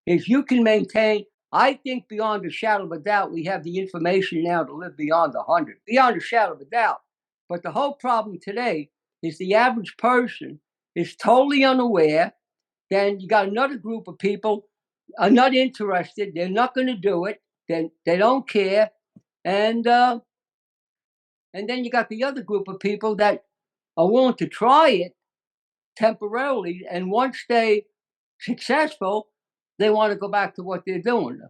is you can maintain. I think beyond a shadow of a doubt, we have the information now to live beyond 100, beyond a shadow of a doubt. But the whole problem today is the average person is totally unaware. Then you got another group of people are not interested. They're not going to do it. Then they don't care. And then you got the other group of people that are willing to try it temporarily, and once they successful, they want to go back to what they're doing.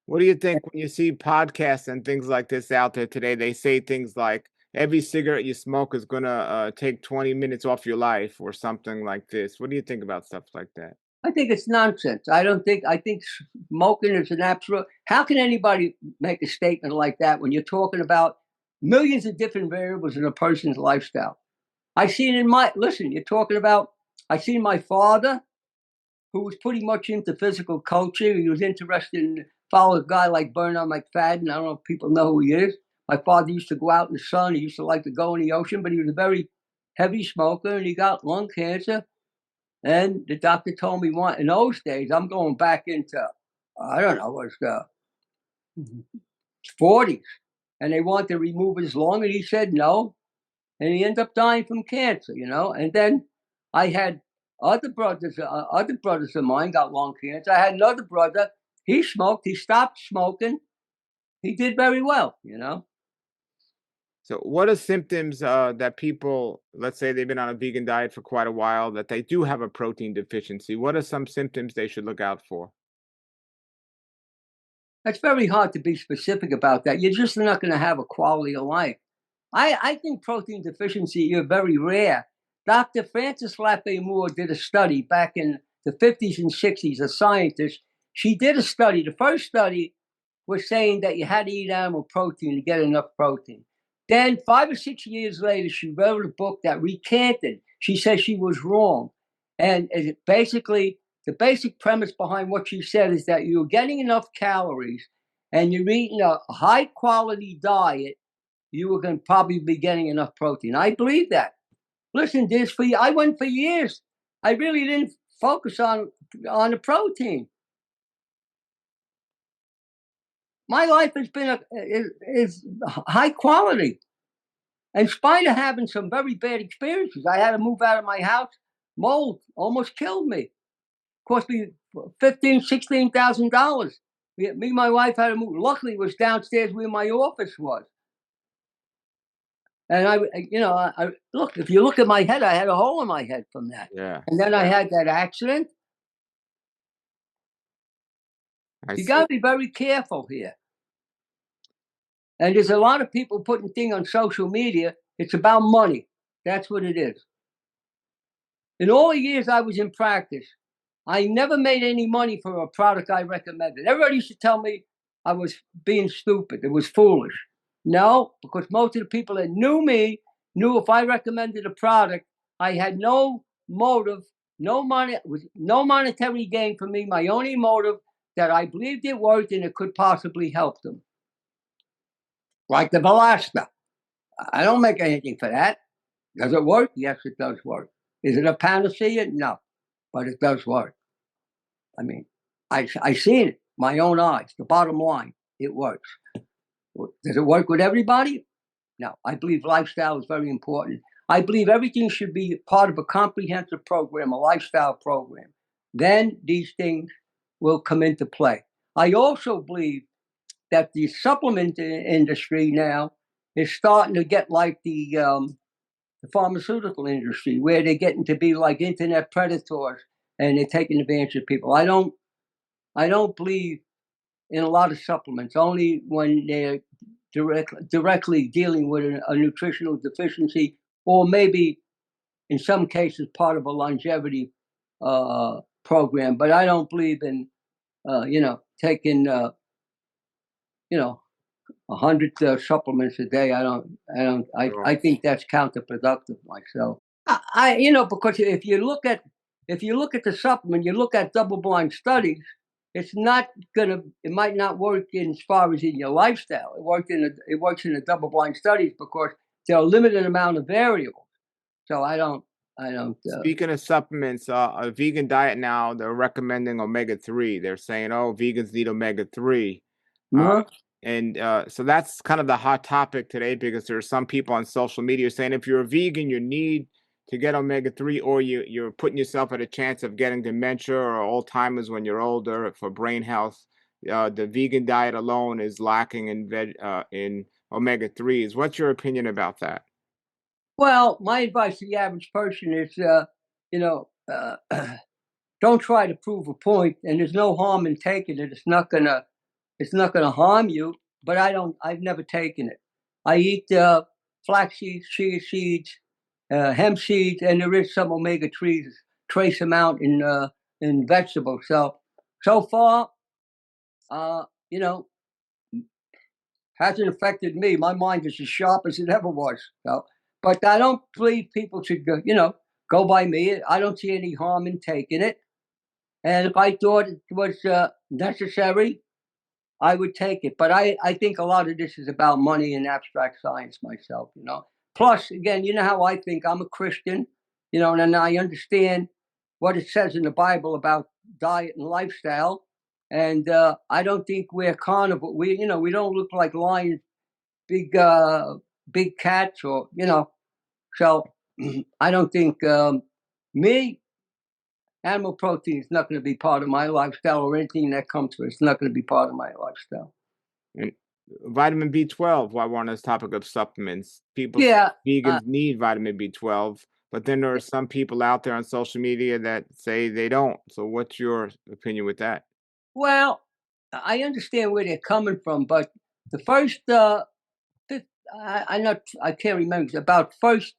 What do you think when you see podcasts and things like this out there today? They say things like every cigarette you smoke is going to take 20 minutes off your life or something like this. What do you think about stuff like that? I think it's nonsense. I think smoking is an absolute. How can anybody make a statement like that when you're talking about millions of different variables in a person's lifestyle? I seen you're talking about, I seen my father, who was pretty much into physical culture. He was interested in follow a guy like Bernard McFadden. I don't know if people know who he is. My father used to go out in the sun. He used to like to go in the ocean, but he was a very heavy smoker, and he got lung cancer. And the doctor told me in those days, I'm going back into, I don't know, it was the 40s. And they wanted to remove his lung, and he said no. And he ended up dying from cancer, you know. And then I had other brothers of mine got lung cancer. I had another brother. He smoked. He stopped smoking. He did very well, you know. So, what are symptoms that people, let's say they've been on a vegan diet for quite a while, that they do have a protein deficiency? What are some symptoms they should look out for? It's very hard to be specific about that. You're just not going to have a quality of life. I think protein deficiency is very rare. Dr. Frances Lafay Moore did a study back in the 50s and 60s, a scientist. She did a study. The first study was saying that you had to eat animal protein to get enough protein. Then 5 or 6 years later, she wrote a book that recanted. She said she was wrong. And basically, the basic premise behind what she said is that you're getting enough calories and you're eating a high quality diet, you were going to probably be getting enough protein. I believe that. Listen, I went for years. I really didn't focus on the protein. My life has been is high quality. In spite of having some very bad experiences, I had to move out of my house. Mold almost killed me. Cost me $15,000-$16,000. Me and my wife had to move. Luckily, it was downstairs where my office was. And I look. If you look at my head, I had a hole in my head from that. Yeah. And then I had that accident. You got to be very careful here. And there's a lot of people putting things on social media. It's about money. That's what it is. In all the years I was in practice, I never made any money for a product I recommended. Everybody used to tell me, I was being stupid. It was foolish. No, because most of the people that knew me knew if I recommended a product, I had no motive, no money, was no monetary gain for me. My only motive that I believed it worked and it could possibly help them. Like the Velasca. I don't make anything for that. Does it work? Yes, it does work. Is it a panacea? No, but it does work. I mean, I seen it, my own eyes. The bottom line, it works. Does it work with everybody? No. I believe lifestyle is very important. I believe everything should be part of a comprehensive program, a lifestyle program. Then these things will come into play. I also believe that the supplement industry now is starting to get like the pharmaceutical industry, where they're getting to be like internet predators and they're taking advantage of people. I don't believe in a lot of supplements, only when they're directly dealing with a nutritional deficiency, or maybe in some cases part of a longevity program. But I don't believe in taking 100 supplements a day. I think that's counterproductive myself. Because if you look at the supplement, you look at double-blind studies. It might not work in as far as in your lifestyle. It works in the double-blind studies because there are a limited amount of variables. So I don't. Speaking of supplements, a vegan diet now, they're recommending omega-3. They're saying, oh, vegans need omega-3. So that's kind of the hot topic today, because there are some people on social media saying if you're a vegan, you need to get omega-3, or you're putting yourself at a chance of getting dementia or Alzheimer's when you're older for brain health. The vegan diet alone is lacking in omega-3s. What's your opinion about that? Well, my advice to the average person is, don't try to prove a point, and there's no harm in taking it. It's not gonna harm you. But I've never taken it. I eat flax seeds, chia seeds, hemp seeds, and there is some omega-3s, trace amount in vegetables. So far, hasn't affected me. My mind is as sharp as it ever was. But I don't believe people should go by me. I don't see any harm in taking it. And if I thought it was necessary, I would take it. But I think a lot of this is about money and abstract science myself. Plus, again, you know how I think. I'm a Christian, and I understand what it says in the Bible about diet and lifestyle. And I don't think we're carnivore. We don't look like lions, big cats, or So I don't think animal protein is not going to be part of my lifestyle, or anything that comes to it. It's not going to be part of my lifestyle. And vitamin B12, while we're on this topic of supplements, vegans need vitamin B12, but then there are some people out there on social media that say they don't. So what's your opinion with that? Well, I understand where they're coming from, but the first, I can't remember, about first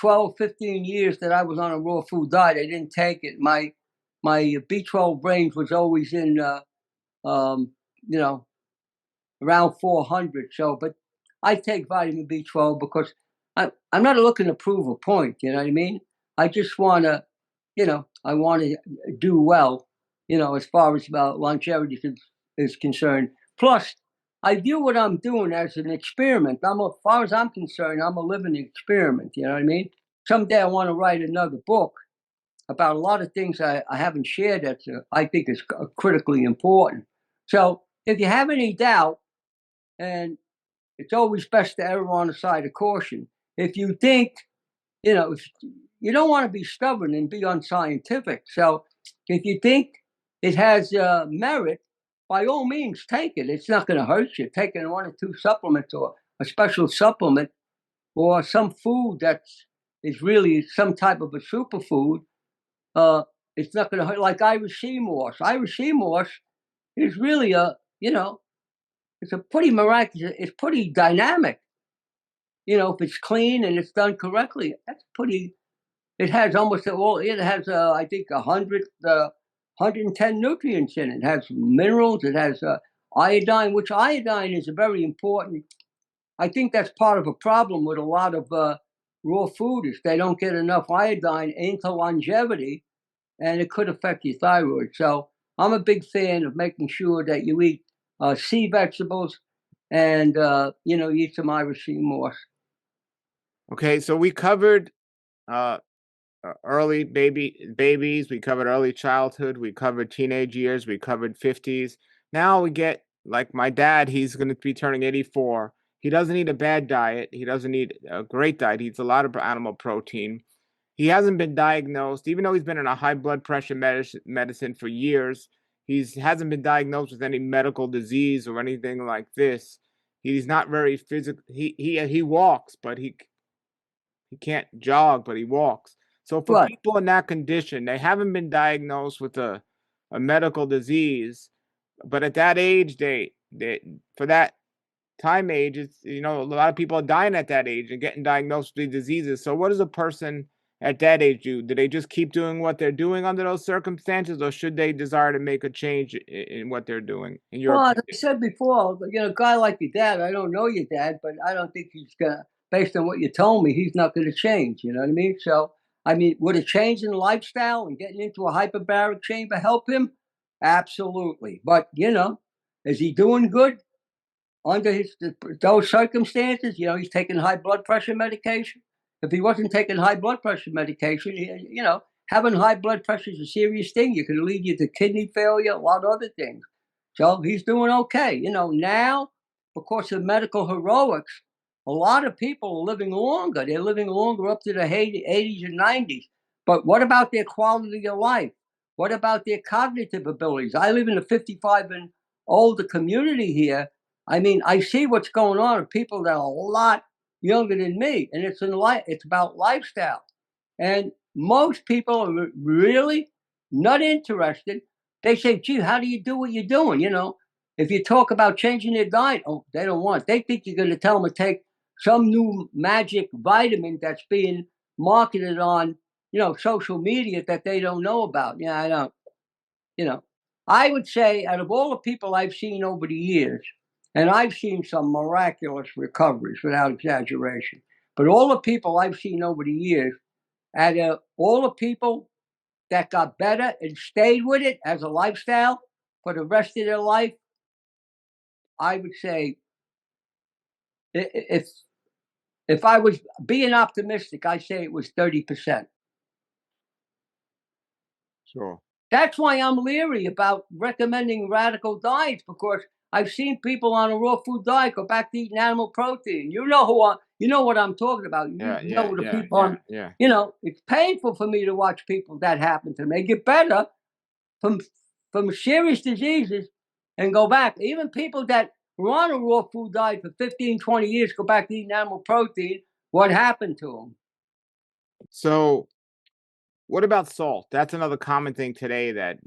12, 15 years that I was on a raw food diet, I didn't take it. My B12 range was always in, around 400. But I take vitamin B12 because I'm not looking to prove a point. You know what I mean? I just want to, I want to do well, as far as longevity is concerned. Plus, I view what I'm doing as an experiment. As far as I'm concerned, I'm a living experiment. You know what I mean? Someday I want to write another book about a lot of things I haven't shared that I think is critically important. So if you have any doubt, and it's always best to err on the side of caution. If you think, if you don't want to be stubborn and be unscientific. So if you think it has merit, by all means, take it. It's not going to hurt you. Taking 1 or 2 supplements, or a special supplement, or some food is really some type of a superfood, it's not going to hurt. Like Irish sea moss. Irish sea moss is really it's a pretty miraculous. It's pretty dynamic. If it's clean and it's done correctly, that's pretty. It has almost all. It has, I think, 100 110 nutrients in it. It has minerals. It has iodine, which iodine is a very important. I think that's part of a problem with a lot of raw food is they don't get enough iodine into longevity, and it could affect your thyroid. So I'm a big fan of making sure that you eat sea vegetables and you eat some Irish sea moss. Okay, so we covered uh, early babies, we covered early childhood, we covered teenage years, we covered 50s. Now we get like my dad, he's going to be turning 84. He doesn't eat a bad diet. He doesn't eat a great diet. He eats a lot of animal protein. He hasn't been diagnosed, even though he's been on a high blood pressure medicine for years. He hasn't been diagnosed with any medical disease or anything like this. He's not very physical. He walks, but he can't jog, but he walks. So for Right. people in that condition, they haven't been diagnosed with a medical disease, but at that age, they for that time age, it's a lot of people are dying at that age and getting diagnosed with these diseases. So what does a person at that age do? Do they just keep doing what they're doing under those circumstances, or should they desire to make a change in what they're doing? In your Well, as opinion? I said before, a guy like your dad, I don't know your dad, but I don't think he's gonna. Based on what you told me, he's not going to change. You know what I mean? So, I mean, would a change in lifestyle and getting into a hyperbaric chamber help him? Absolutely. But is he doing good? Under those circumstances, he's taking high blood pressure medication. If he wasn't taking high blood pressure medication, having high blood pressure is a serious thing. It can lead you to kidney failure, a lot of other things. So he's doing okay. Now, because of medical heroics, a lot of people are living longer. They're living longer up to the 80s and 90s. But what about their quality of life? What about their cognitive abilities? I live in a 55 and older community here. I mean, I see what's going on with people that are a lot younger than me, and it's about lifestyle. And most people are really not interested. They say, "Gee, how do you do what you're doing?" If you talk about changing their diet, oh, they don't want it. They think you're going to tell them to take some new magic vitamin that's being marketed on, social media that they don't know about. Yeah, I don't. You know, I would say out of all the people I've seen over the years, and I've seen some miraculous recoveries without exaggeration, but all the people I've seen over the years, out of all the people that got better and stayed with it as a lifestyle for the rest of their life, I would say if if I was being optimistic, I say it was 30%. Sure. That's why I'm leery about recommending radical diets because I've seen people on a raw food diet go back to eating animal protein. You know what I'm talking about. You Yeah, yeah, know the yeah, people yeah, on. yeah. It's painful for me to watch people that happen to them. They get better from serious diseases and go back. Even people that were on a raw food diet for 15, 20 years go back to eating animal protein. What happened to them? So what about salt? That's another common thing today that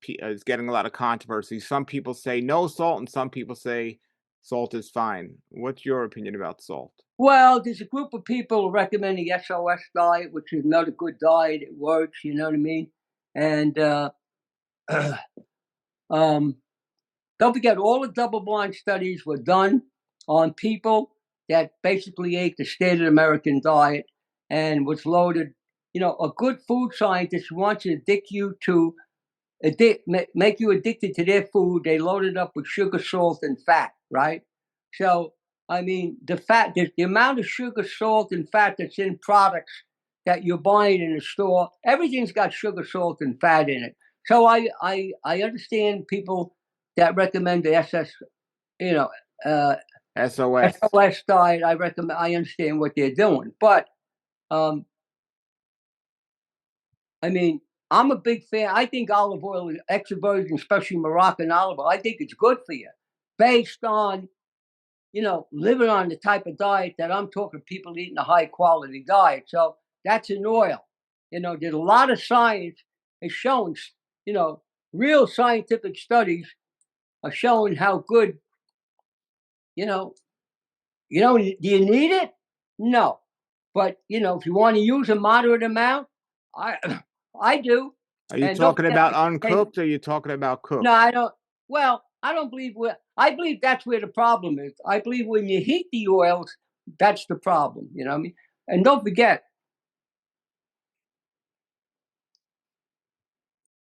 is getting a lot of controversy. Some people say no salt, and some people say salt is fine. What's your opinion about salt? Well, there's a group of people recommending SOS diet, which is not a good diet. It works, you know what I mean? And um, don't forget, all the double-blind studies were done on people that basically ate the standard American diet and was loaded. A good food scientist wants to addict you to make you addicted to their food. They load it up with sugar, salt, and fat, right? So, I mean, the amount of sugar, salt, and fat that's in products that you're buying in the store, everything's got sugar, salt, and fat in it. So I understand people that recommend the you know, uh, SOS. SOS diet. I understand what they're doing, but um, I mean, I'm a big fan. I think olive oil, extra virgin, especially Moroccan olive oil, I think it's good for you based on, living on the type of diet that I'm talking, people eating a high quality diet. So that's an oil. There's a lot of science is showing, real scientific studies are showing how good, you know, do you need it? No. But, if you want to use a moderate amount, I, I do. Are you And don't talking forget about they uncooked or are you talking about cooked? no, I don't. Well, I don't believe I believe that's where the problem is. I believe when you heat the oils, that's the problem. You know what I mean? And don't forget,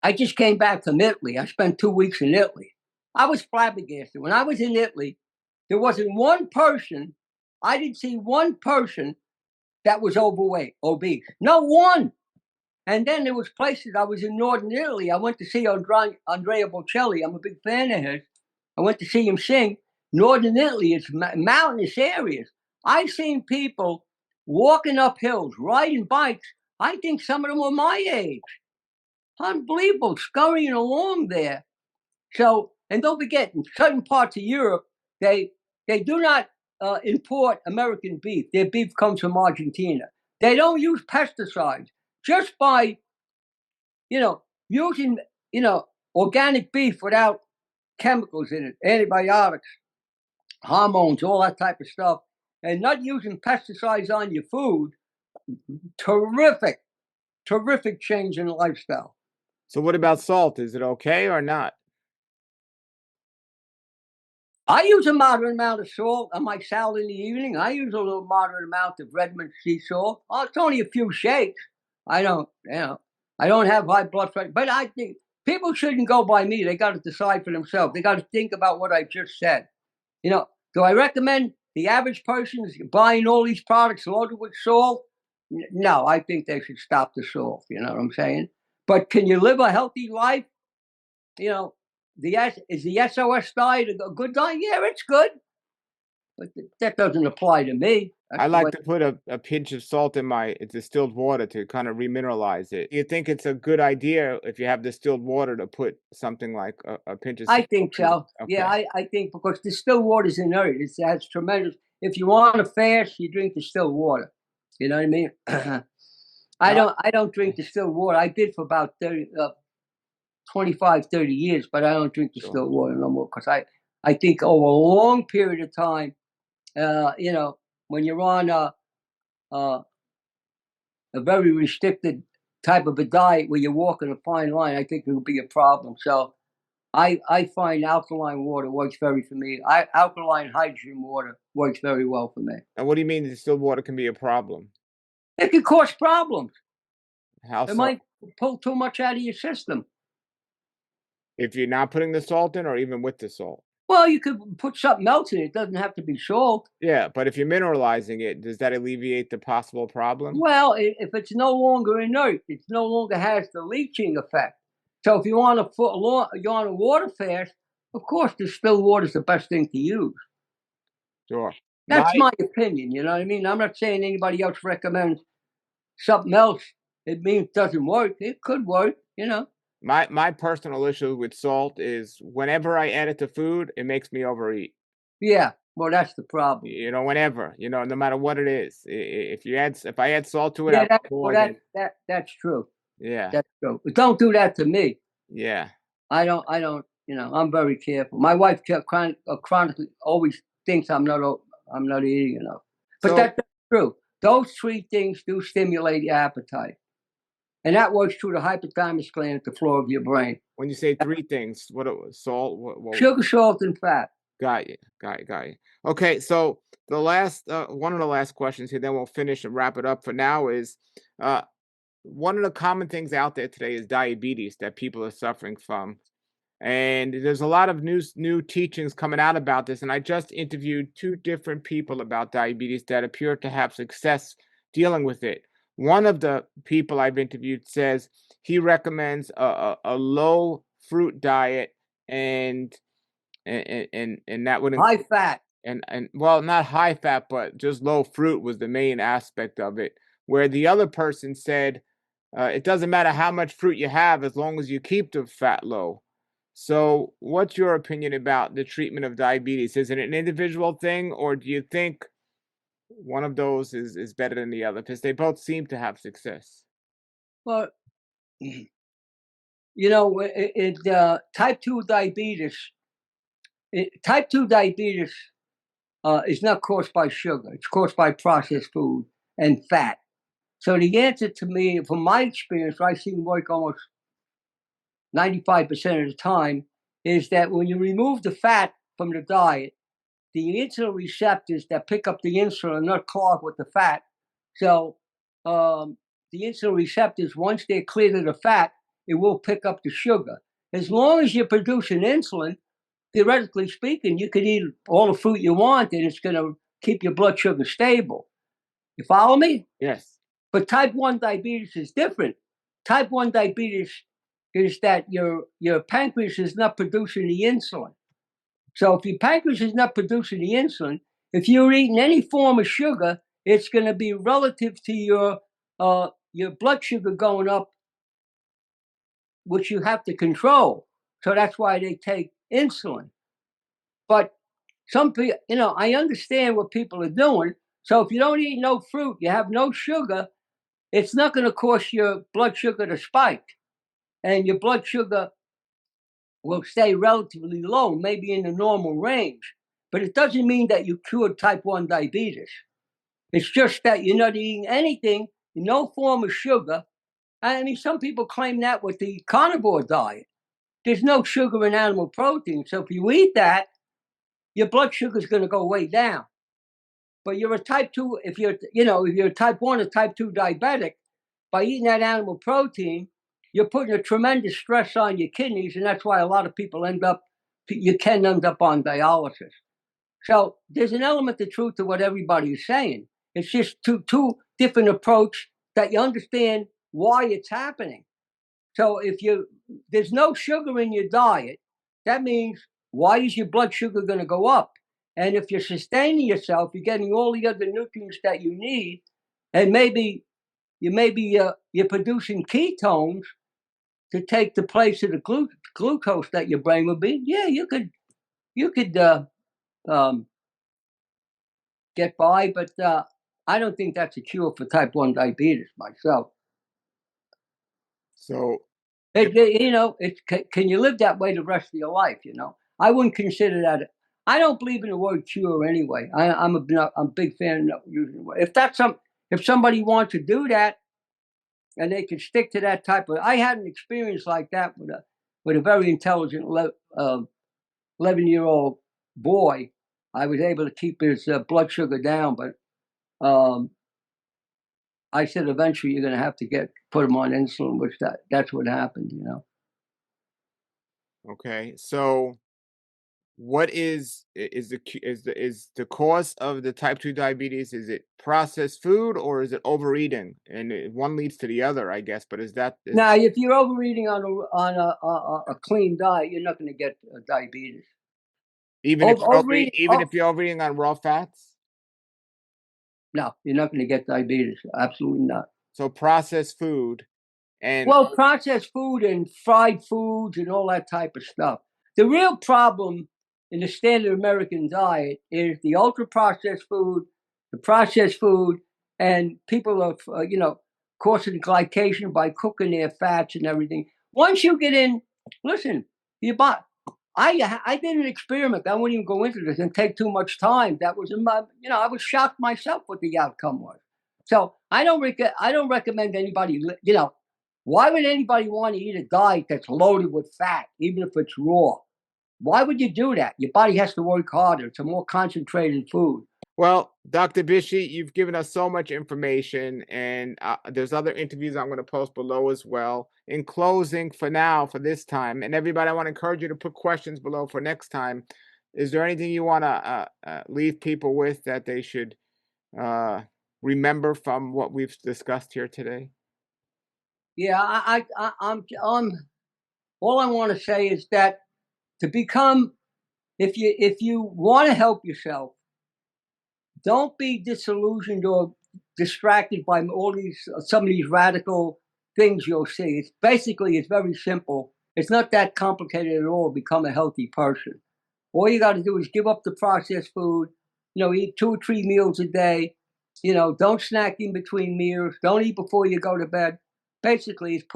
I just came back from Italy. I spent 2 weeks in Italy. I was flabbergasted. When I was in Italy, there wasn't one person, I didn't see one person that was overweight, obese. No one. And then there was places, I was in northern Italy. I went to see Andrea Bocelli. I'm a big fan of his. I went to see him sing. Northern Italy is mountainous areas. I've seen people walking up hills, riding bikes. I think some of them were my age. Unbelievable, scurrying along there. So, and don't forget, in certain parts of Europe, they do not import American beef. Their beef comes from Argentina. They don't use pesticides. Just by using organic beef without chemicals in it, antibiotics, hormones, all that type of stuff, and not using pesticides on your food. Terrific, terrific change in lifestyle. So what about salt? Is it okay or not? I use a moderate amount of salt on my salad in the evening. I use a little moderate amount of Redmond sea salt. Oh, it's only a few shakes. I don't have high blood pressure, but I think people shouldn't go by me. They got to decide for themselves. They got to think about what I just said. Do I recommend the average person is buying all these products loaded with salt? No, I think they should stop the salt. You know what I'm saying? But can you live a healthy life? Is the SOS diet a good diet? Yeah, it's good. But that doesn't apply to me. I like to put a pinch of salt in my distilled water to kind of remineralize it. You think it's a good idea if you have distilled water to put something like a pinch of salt? I think so. Okay. Yeah, I think because distilled water is inert. It has tremendous. If you want to fast, you drink distilled water. You know what I mean? I don't drink distilled water. I did for about 25, 30 years, but I don't drink distilled water no more because I think over a long period of time, when you're on a very restricted type of a diet where you're walking a fine line, I think it would be a problem. So I find alkaline water works very for me. Alkaline hydrogen water works very well for me. And what do you mean distilled water can be a problem? It can cause problems. How It so? might pull too much out of your system. If you're not putting the salt in or even with the salt? Well, you could put something else in it. It doesn't have to be salt. Yeah, but if you're mineralizing it, does that alleviate the possible problem? Well, if it's no longer inert, it no longer has the leaching effect. So if you want you're on a water fast, of course, distilled water is the best thing to use. Sure. That's my opinion. You know what I mean? I'm not saying anybody else recommends something else. It means it doesn't work. It could work. My personal issue with salt is whenever I add it to food, it makes me overeat. Yeah, well, that's the problem. Whenever, no matter what it is. If I add salt to it, Yeah, that's true. Yeah. That's true. But don't do that to me. Yeah. I don't. I'm very careful. My wife chronically always thinks I'm not eating enough. But that's true. Those three things do stimulate your appetite. And that works through the hypothalamus gland at the floor of your brain. When you say three things, what it was? Salt? What Sugar, salt, and fat. Got you. Okay, so the last one of the last questions here, then we'll finish and wrap it up for now is one of the common things out there today is diabetes that people are suffering from. And there's a lot of new teachings coming out about this. And I just interviewed two different people about diabetes that appear to have success dealing with it. One of the people I've interviewed says he recommends a low fruit diet and that would high fat. And well, not high fat, but just low fruit was the main aspect of it. Where the other person said it doesn't matter how much fruit you have as long as you keep the fat low. So what's your opinion about the treatment of diabetes? Is it an individual thing, or do you think one of those is better than the other? Because they both seem to have success. Well, type 2 diabetes, is not caused by sugar. It's caused by processed food and fat. So the answer to me, from my experience, I've seen work almost 95% of the time, is that when you remove the fat from the diet, the insulin receptors that pick up the insulin are not clogged with the fat. So the insulin receptors, once they're cleared of the fat, it will pick up the sugar. As long as you're producing insulin, theoretically speaking, you can eat all the fruit you want and it's going to keep your blood sugar stable. You follow me? Yes. But type 1 diabetes is different. Type 1 diabetes is that your pancreas is not producing the insulin. So if your pancreas is not producing the insulin, if you're eating any form of sugar, it's going to be relative to your blood sugar going up, which you have to control. So that's why they take insulin. But some people, I understand what people are doing. So if you don't eat no fruit, you have no sugar, it's not going to cause your blood sugar to spike. And your blood sugar will stay relatively low, maybe in the normal range. But it doesn't mean that you cured type 1 diabetes. It's just that you're not eating anything, no form of sugar. I mean, some people claim that with the carnivore diet. There's no sugar in animal protein. So if you eat that, your blood sugar is going to go way down. But you're a type 2, if you're a type 1 or type 2 diabetic, by eating that animal protein, you're putting a tremendous stress on your kidneys, and that's why a lot of people you can end up on dialysis. So there's an element of truth to what everybody is saying. It's just two different approaches that you understand why it's happening. So if there's no sugar in your diet, that means why is your blood sugar going to go up? And if you're sustaining yourself, you're getting all the other nutrients that you need, and maybe you're producing ketones to take the place of the glucose that your brain would be. Yeah, you could get by, but I don't think that's a cure for type 1 diabetes myself. So, can you live that way the rest of your life? I wouldn't consider that. I don't believe in the word cure anyway. I'm a big fan of using the word. If somebody wants to do that, and they can stick to that type of. I had an experience like that with a very intelligent 11-year-old boy. I was able to keep his blood sugar down, but I said eventually you're going to have to put him on insulin, which that's what happened. Okay, so what is the cause of the type 2 diabetes? Is it processed food or is it overeating? And one leads to the other, I guess. But now, if you're overeating on a clean diet, you're not going to get diabetes. Even if you're overeating on raw fats? No, you're not going to get diabetes. Absolutely not. So processed food processed food and fried foods and all that type of stuff. The real problem in the standard American diet is the ultra-processed food, the processed food, and people are, causing glycation by cooking their fats and everything. Once you get in, listen, I did an experiment. I won't even go into this and take too much time. That was I was shocked myself what the outcome was. So I don't recommend anybody, why would anybody want to eat a diet that's loaded with fat, even if it's raw? Why would you do that? Your body has to work harder. It's a more concentrated food. Well, Dr. Bisci, you've given us so much information, and there's other interviews I'm going to post below as well. In closing, for this time, and everybody, I want to encourage you to put questions below for next time. Is there anything you want to leave people with that they should remember from what we've discussed here today? Yeah, I'm all I want to say is that to become, if you want to help yourself, don't be disillusioned or distracted by some of these radical things you'll see. It's very simple. It's not that complicated at all. Become a healthy person. All you got to do is give up the processed food. Eat 2 or 3 meals a day. Don't snack in between meals. Don't eat before you go to bed. Basically, it's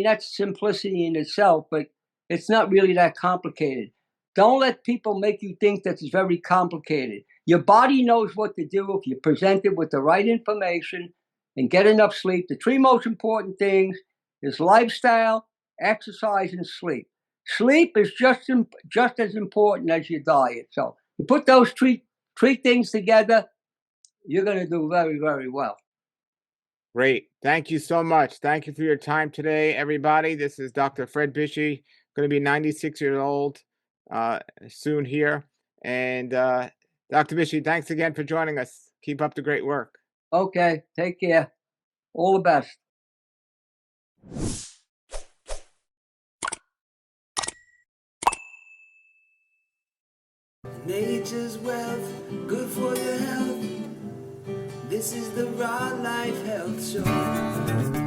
that's simplicity in itself, but it's not really that complicated. Don't let people make you think that it's very complicated. Your body knows what to do if you present it with the right information and get enough sleep. The 3 most important things is lifestyle, exercise, and sleep. Sleep is just as important as your diet. So you put those three things together, you're going to do very, very well. Great. Thank you so much. Thank you for your time today, everybody. This is Dr. Fred Bisci, going to be 96 years old soon here. And Dr. Bisci, thanks again for joining us. Keep up the great work. Okay. Take care. All the best. Nature's wealth, good for your health. This is the Raw Life Health Show.